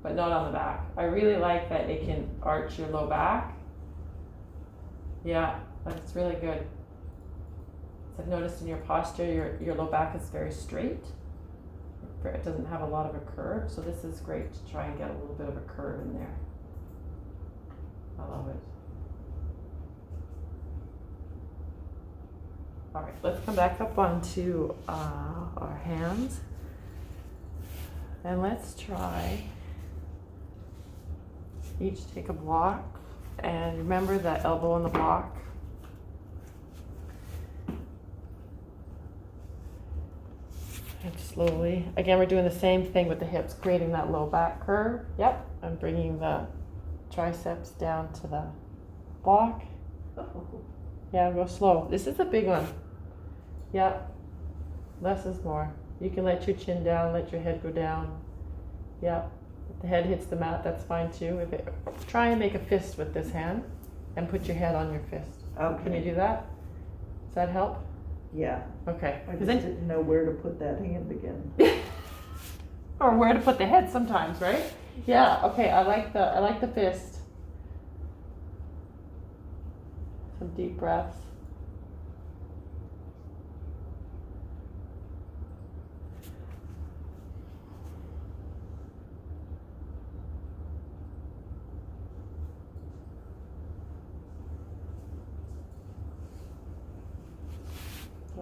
Speaker 2: But not on the back. I really like that it can arch your low back. Yeah, that's really good. So I've noticed in your posture, your low back is very straight. It doesn't have a lot of a curve, so this is great to try and get a little bit of a curve in there. I love it. All right, let's come back up onto our hands. And let's try, each take a block, and remember that elbow on the block. And slowly, again, we're doing the same thing with the hips, creating that low back curve. Yep, I'm bringing the triceps down to the block. Yeah, go slow. This is a big one. Yep, less is more. You can let your chin down, let your head go down. Yep, if the head hits the mat, that's fine too. Try and make a fist with this hand and put your head on your fist.
Speaker 1: Okay.
Speaker 2: Can you do that? Does that help?
Speaker 1: Yeah.
Speaker 2: Okay.
Speaker 1: I just didn't know where to put that hand again.
Speaker 2: Or where to put the head sometimes, right? Yeah, okay, I like the fist. Some deep breaths.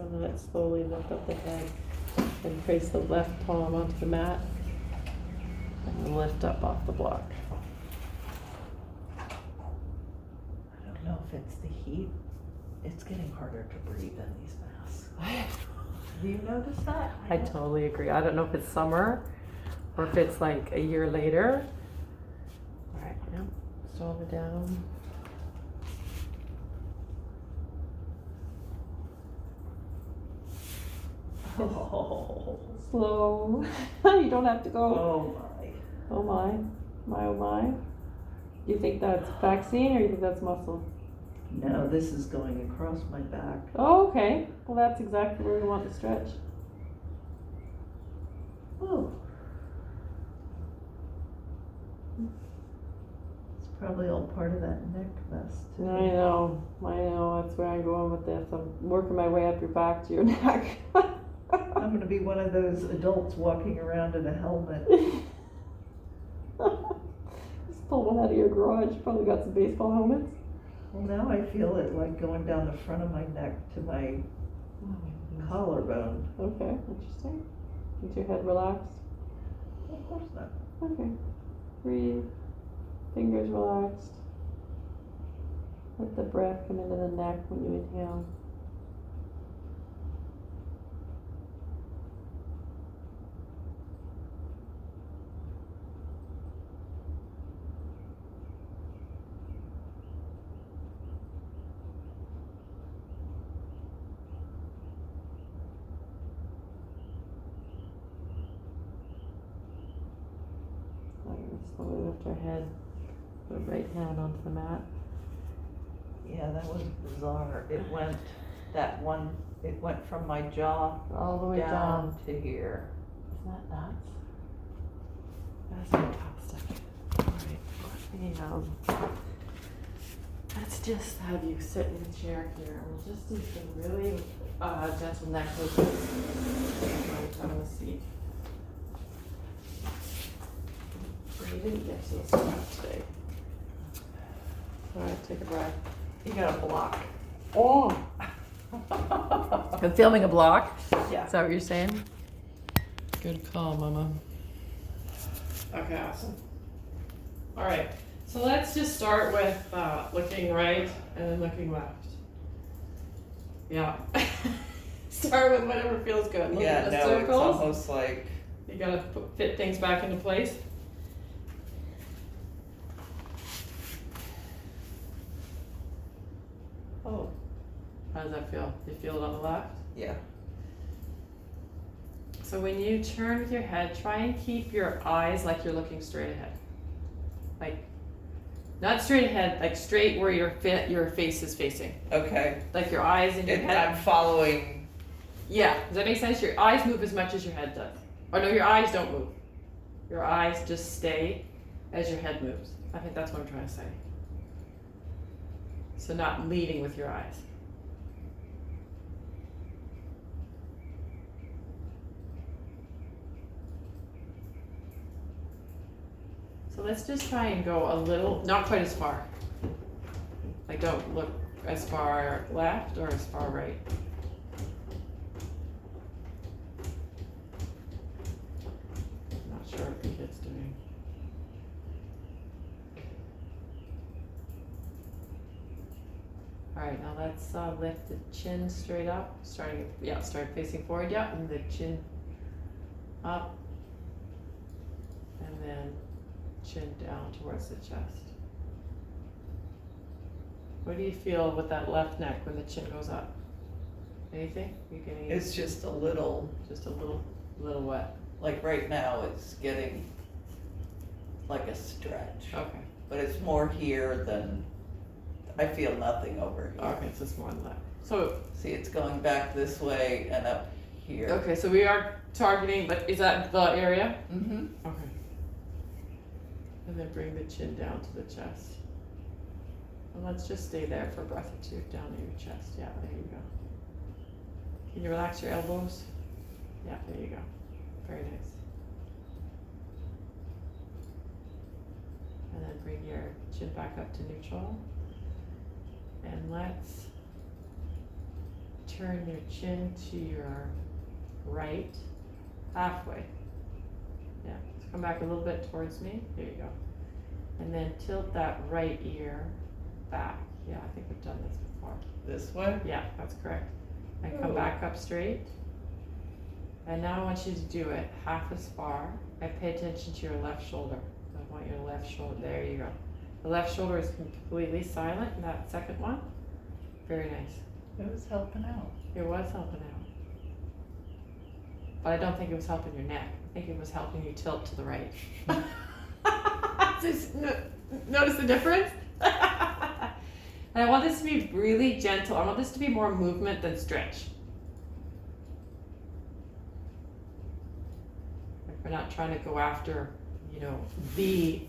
Speaker 2: And then slowly lift up the head and place the left palm onto the mat and then lift up off the block.
Speaker 1: I don't know if it's the heat. It's getting harder to breathe in these masks. Do you notice that?
Speaker 2: I totally agree. I don't know if it's summer or if it's like a year later. All right, yeah, slow it down.
Speaker 1: Oh,
Speaker 2: Slow. You don't have to go.
Speaker 1: oh my.
Speaker 2: Oh my. My oh my. You think that's vaccine or you think that's muscle?
Speaker 1: No, this is going across my back.
Speaker 2: Oh, okay. Well, that's exactly where we want to stretch.
Speaker 1: Oh. It's probably all part of that neck vest too.
Speaker 2: I know. That's where I'm going with this. I'm working my way up your back to your neck.
Speaker 1: I'm gonna be one of those adults walking around in a helmet.
Speaker 2: Just pull one out of your garage. You probably got some baseball helmets.
Speaker 1: Well, now I feel it like going down the front of my neck to my collarbone.
Speaker 2: Okay, interesting. Is your head relaxed?
Speaker 1: Of course not.
Speaker 2: Okay. Breathe. Fingers relaxed. Let the breath come into the neck when you inhale. Slowly lift our head, put right hand onto the mat.
Speaker 1: Yeah, that was bizarre. It went from my jaw
Speaker 2: All the way down.
Speaker 1: to here.
Speaker 2: Isn't that nuts? That's fantastic. Alright, let's just have you sit in a chair here. We'll just do some really gentle neck movements on the seat. You didn't get to this much today. Alright, take a breath.
Speaker 1: You got a block.
Speaker 2: Oh! I'm filming a block.
Speaker 1: Yeah.
Speaker 2: Is that what you're saying? Good call, Mama. Okay, awesome. Alright, so let's just start with looking right and then looking left. Yeah. Start with whatever feels good. Look at the circles.
Speaker 1: It's almost like
Speaker 2: You gotta fit things back into place.
Speaker 1: oh
Speaker 2: How does that feel? Do you feel it on the left?
Speaker 1: yeah.
Speaker 2: So when you turn with your head, try and keep your eyes like you're looking straight ahead. Like, not straight ahead, like straight where your face is facing.
Speaker 1: Okay.
Speaker 2: Like your eyes in your head.
Speaker 1: I'm following.
Speaker 2: Yeah, does that make sense? Your eyes move as much as your head does. Or no, your eyes don't move. Your eyes just stay as your head moves. I think that's what I'm trying to say. So not leading with your eyes. So let's just try and go a little, not quite as far. Like don't look as far left or as far right. Not sure what the kid's doing. All right, now let's lift the chin straight up, start facing forward, yeah, and the chin up, and then chin down towards the chest. What do you feel with that left neck when the chin goes up? Anything? You getting
Speaker 1: It's just a little,
Speaker 2: little wet.
Speaker 1: like right now it's getting like a stretch.
Speaker 2: Okay.
Speaker 1: But it's more here than, I feel nothing over here.
Speaker 2: Okay, so it's more than that. So
Speaker 1: See, it's going back this way and up here.
Speaker 2: okay, so we are targeting, but is that the area?
Speaker 1: Mm-hmm.
Speaker 2: Okay. And then bring the chin down to the chest. And let's just stay there for a breath or two, down to your chest. Yeah, there you go. Can you relax your elbows? Yeah, there you go. Very nice. And then bring your chin back up to neutral. And let's turn your chin to your right, halfway. Yeah, let's come back a little bit towards me. There you go. And then tilt that right ear back. Yeah, I think we've done this before.
Speaker 1: This way?
Speaker 2: Yeah, that's correct. And come back up straight. And now I want you to do it half as far. And pay attention to your left shoulder. I want your left shoulder. There you go. The left shoulder is completely silent in that second one. Very nice.
Speaker 1: It was helping out.
Speaker 2: It was helping out. But I don't think it was helping your neck. I think it was helping you tilt to the right. Notice the difference? And I want this to be really gentle. I want this to be more movement than stretch. Like we're not trying to go after, the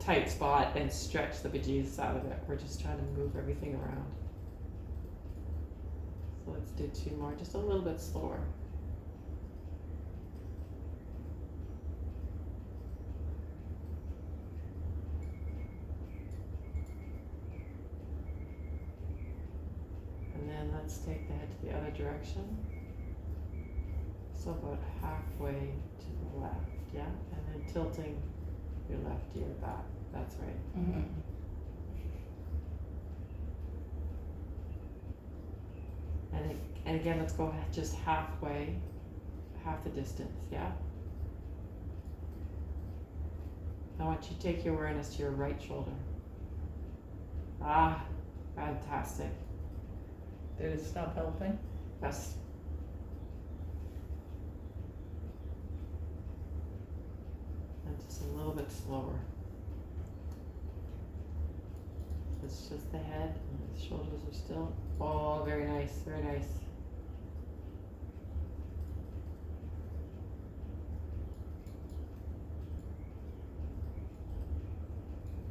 Speaker 2: tight spot and stretch the bejesus out of it. We're just trying to move everything around. So let's do two more, just a little bit slower. let's take the head to the other direction. So about halfway to the left, yeah? And then tilting your left ear back. That's right.
Speaker 1: Mhm.
Speaker 2: And again, let's go just halfway, half the distance, yeah? I want you to take your awareness to your right shoulder. Ah, fantastic.
Speaker 4: Did it stop helping?
Speaker 2: Yes. And just a little bit slower. It's just the head and the shoulders are still. Oh, very nice, very nice.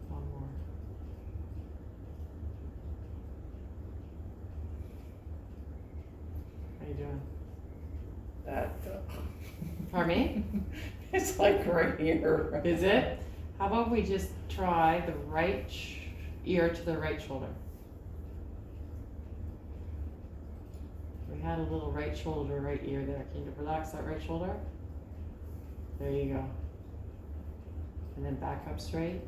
Speaker 2: One more. How you doing?
Speaker 4: That.
Speaker 2: Pardon me?
Speaker 4: It's like right here.
Speaker 2: Is it? How about we just try the right ear to the right shoulder? We had a little right shoulder, right ear there. Can you relax that right shoulder? There you go. And then back up straight.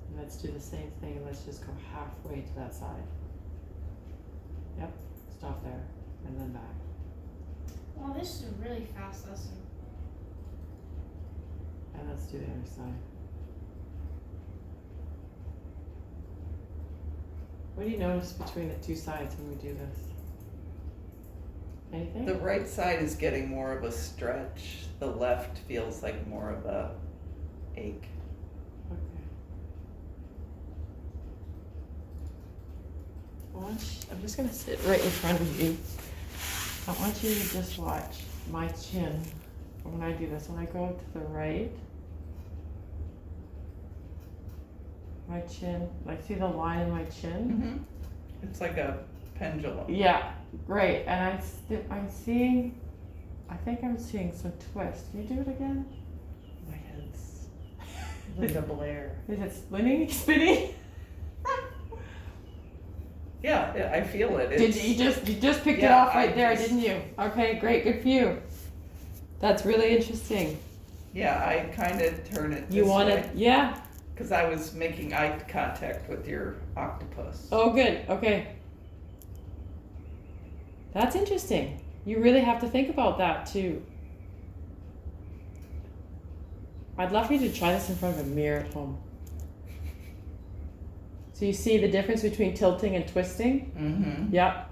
Speaker 2: And let's do the same thing and let's just go halfway to that side. Yep, stop there and then back.
Speaker 3: Wow, this is a really fast lesson.
Speaker 2: And let's do the other side. What do you notice between the two sides when we do this? Anything?
Speaker 1: The right side is getting more of a stretch. The left feels like more of a ache.
Speaker 2: Okay. I'm just gonna sit right in front of you. I want you to just watch my chin when I do this. When I go to the right, my chin, like see the line in my chin?
Speaker 1: Mm-hmm. It's like a pendulum.
Speaker 2: Yeah, great. And I'm seeing, I think I'm seeing some twist. Can you do it again?
Speaker 1: My head's.
Speaker 4: Linda Blair.
Speaker 2: Is it spinning?
Speaker 1: Yeah, I feel it.
Speaker 2: Did
Speaker 1: It's,
Speaker 2: you just picked it
Speaker 1: Yeah,
Speaker 2: off right
Speaker 1: I
Speaker 2: there,
Speaker 1: just-
Speaker 2: didn't you? Okay, great, good for you. That's really interesting.
Speaker 1: Yeah, I kind of turn it
Speaker 2: You
Speaker 1: this
Speaker 2: want
Speaker 1: way.
Speaker 2: to, yeah.
Speaker 1: Because I was making eye contact with your octopus.
Speaker 2: Oh, good. Okay. That's interesting. You really have to think about that too. I'd love for you to try this in front of a mirror at home. So you see the difference between tilting and twisting?
Speaker 1: Mm-hmm.
Speaker 2: Yep.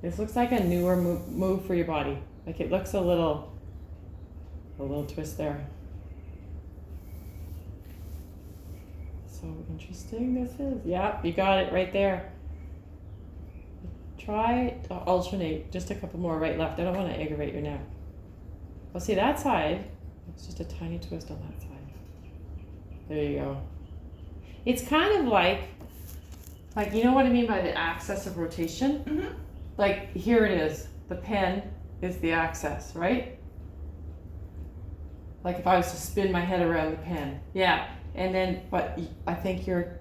Speaker 2: This looks like a newer move for your body. Like it looks a little twist there. So interesting this is. Yeah, you got it right there. Try to alternate just a couple more right left. I don't want to aggravate your neck. Well, see that side, it's just a tiny twist on that side. There you go. It's kind of like you know what I mean by the axis of rotation?
Speaker 1: Mm-hmm.
Speaker 2: Like here it is. The pen is the axis, right? Like if I was to spin my head around the pen. Yeah. And then, but I think your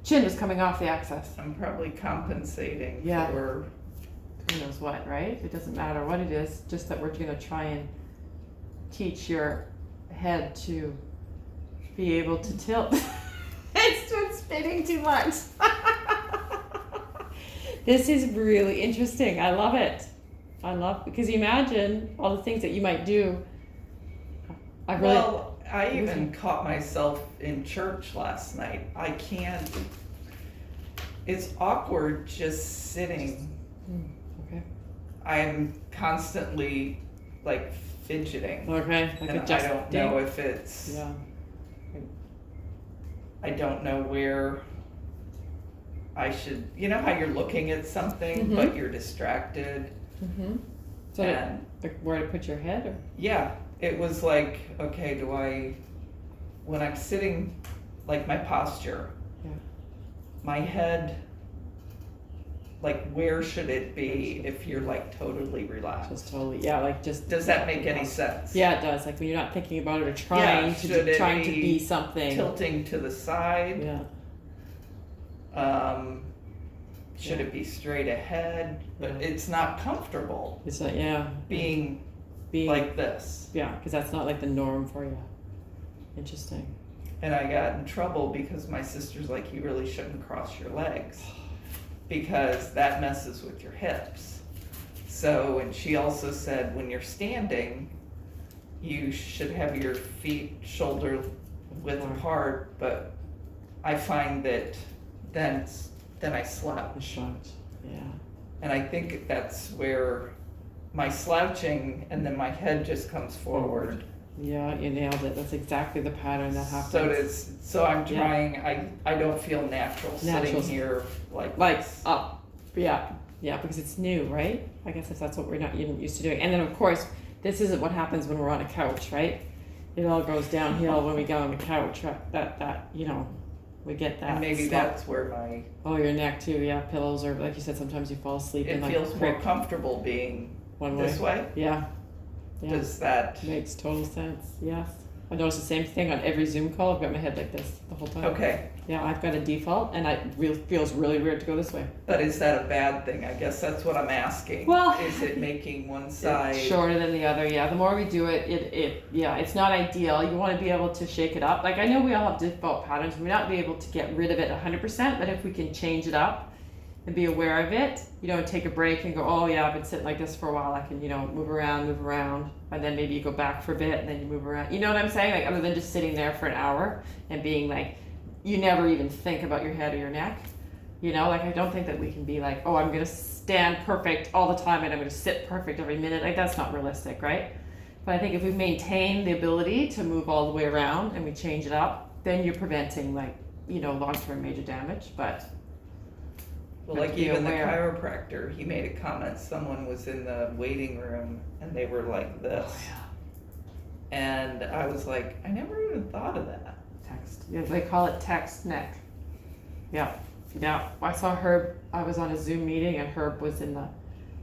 Speaker 2: chin is coming off the axis.
Speaker 1: I'm probably compensating
Speaker 2: Yeah.
Speaker 1: for.
Speaker 2: Who knows what, right? It doesn't matter what it is, just that we're gonna try and teach your head to be able to tilt. It's just spinning too much. This is really interesting. I love it. Because imagine all the things that you might do.
Speaker 1: Well, I even caught myself in church last night. I can't. It's awkward just sitting.
Speaker 2: Okay.
Speaker 1: I'm constantly like fidgeting.
Speaker 2: Okay. Like
Speaker 1: And I don't know if it's.
Speaker 2: Yeah.
Speaker 1: I don't know where I should. You know how you're looking at something,
Speaker 2: Mhm.
Speaker 1: but you're distracted.
Speaker 2: Mm-hmm. So
Speaker 1: And
Speaker 2: where to put your head? Or?
Speaker 1: yeah, it was like, okay, when I'm sitting, like my posture,
Speaker 2: Yeah.
Speaker 1: my head like where should it be if you're like totally relaxed?
Speaker 2: Just totally, yeah, like just.
Speaker 1: Does that make any sense?
Speaker 2: Yeah, it does, like when you're not thinking about it or trying
Speaker 1: should it
Speaker 2: trying to
Speaker 1: be
Speaker 2: be something.
Speaker 1: Tilting to the side?
Speaker 2: Yeah,
Speaker 1: Should
Speaker 2: Yeah.
Speaker 1: it be straight ahead? But
Speaker 2: Yeah.
Speaker 1: it's not comfortable
Speaker 2: it's like, yeah.
Speaker 1: being
Speaker 2: Being,
Speaker 1: like this.
Speaker 2: yeah, because that's not like the norm for you. Interesting.
Speaker 1: And I got in trouble because my sister's like, you really shouldn't cross your legs because that messes with your hips. So, and she also said when you're standing, you should have your feet shoulder width apart, but I find that then I
Speaker 2: The
Speaker 1: slouch.
Speaker 2: shot, yeah.
Speaker 1: And I think that's where my slouching and then my head just comes forward.
Speaker 2: Yeah, you nailed it. That's exactly the pattern that happens.
Speaker 1: So I'm
Speaker 2: Yeah.
Speaker 1: trying, I don't feel natural
Speaker 2: Natural.
Speaker 1: sitting here like
Speaker 2: Like
Speaker 1: this.
Speaker 2: up, yeah, because it's new, right? I guess if that's what we're not even used to doing. And then of course, this isn't what happens when we're on a couch, right? It all goes downhill when we go on the couch. Right? That we get that.
Speaker 1: And maybe
Speaker 2: slump.
Speaker 1: that's where
Speaker 2: Oh, your neck too. Yeah, pillows or like you said, sometimes you fall asleep in
Speaker 1: it
Speaker 2: like
Speaker 1: feels more
Speaker 2: crick
Speaker 1: comfortable being
Speaker 2: one way.
Speaker 1: this way.
Speaker 2: Yeah. Yeah.
Speaker 1: Does that,
Speaker 2: Makes total sense. Yes. I notice the same thing on every Zoom call. I've got my head like this the whole time.
Speaker 1: okay,
Speaker 2: Yeah, I've got a default, and it feels really weird to go this way.
Speaker 1: but is that a bad thing? I guess that's what I'm asking.
Speaker 2: Well,
Speaker 1: Is it making one side?
Speaker 2: It's shorter than the other. Yeah, the more we do it, it's not ideal. You want to be able to shake it up. Like I know we all have default patterns. We may not be able to get rid of it 100%, but if we can change it up and be aware of it, take a break and go, oh yeah, I've been sitting like this for a while. I can, move around, and then maybe you go back for a bit and then you move around. You know what I'm saying? Like other than just sitting there for an hour and being like, you never even think about your head or your neck. Like I don't think that we can be like, oh, I'm gonna stand perfect all the time and I'm gonna sit perfect every minute. Like that's not realistic, right? But I think if we maintain the ability to move all the way around and we change it up, then you're preventing long-term major damage. But
Speaker 1: Well,
Speaker 2: have
Speaker 1: like
Speaker 2: to be
Speaker 1: even the
Speaker 2: aware.
Speaker 1: chiropractor, he made a comment, someone was in the waiting room and they were like this. And I was like, I never even thought of that.
Speaker 2: Text. Yeah, they call it text neck. Yeah. Yeah. I saw Herb. I was on a Zoom meeting and Herb was in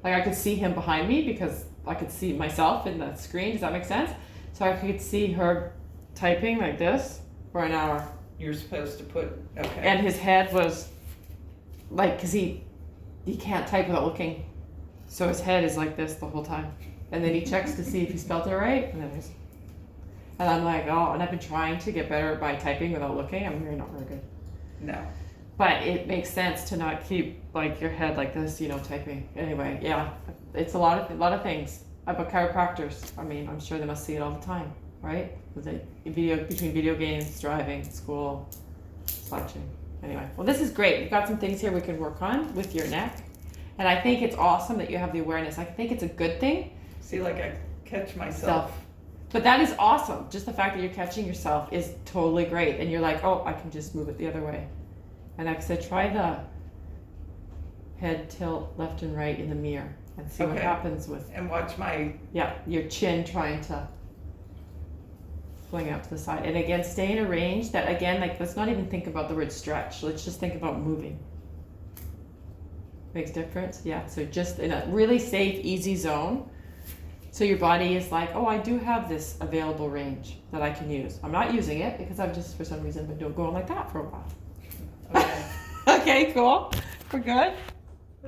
Speaker 2: I could see him behind me because I could see myself in the screen. Does that make sense? So I could see Herb typing like this for an hour.
Speaker 1: You're supposed to put, okay.
Speaker 2: And his head was because he can't type without looking. So his head is like this the whole time. And then he checks to see if he spelled it right. And I'm like, oh, and I've been trying to get better by typing without looking. I'm really not very good.
Speaker 1: No.
Speaker 2: But it makes sense to not keep your head like this, typing. Anyway, yeah, it's a lot of things. But chiropractors, I'm sure they must see it all the time, right? Between video games, driving, school, slouching. Anyway, well, this is great. We've got some things here we can work on with your neck. And I think it's awesome that you have the awareness. I think it's a good thing.
Speaker 1: See, I catch myself.
Speaker 2: But that is awesome. Just the fact that you're catching yourself is totally great. And you're like, oh, I can just move it the other way. And like I said, try the head tilt left and right in the mirror and see what
Speaker 1: Okay.
Speaker 2: happens with,
Speaker 1: And watch my,
Speaker 2: your chin trying to fling out to the side. And again, stay in a range that, again, let's not even think about the word stretch. Let's just think about moving. Makes difference? Yeah. So just in a really safe, easy zone. So your body is like, oh, I do have this available range that I can use. I'm not using it because I've just, for some reason, been going like that for a while.
Speaker 1: okay.
Speaker 2: Okay, cool. We're good.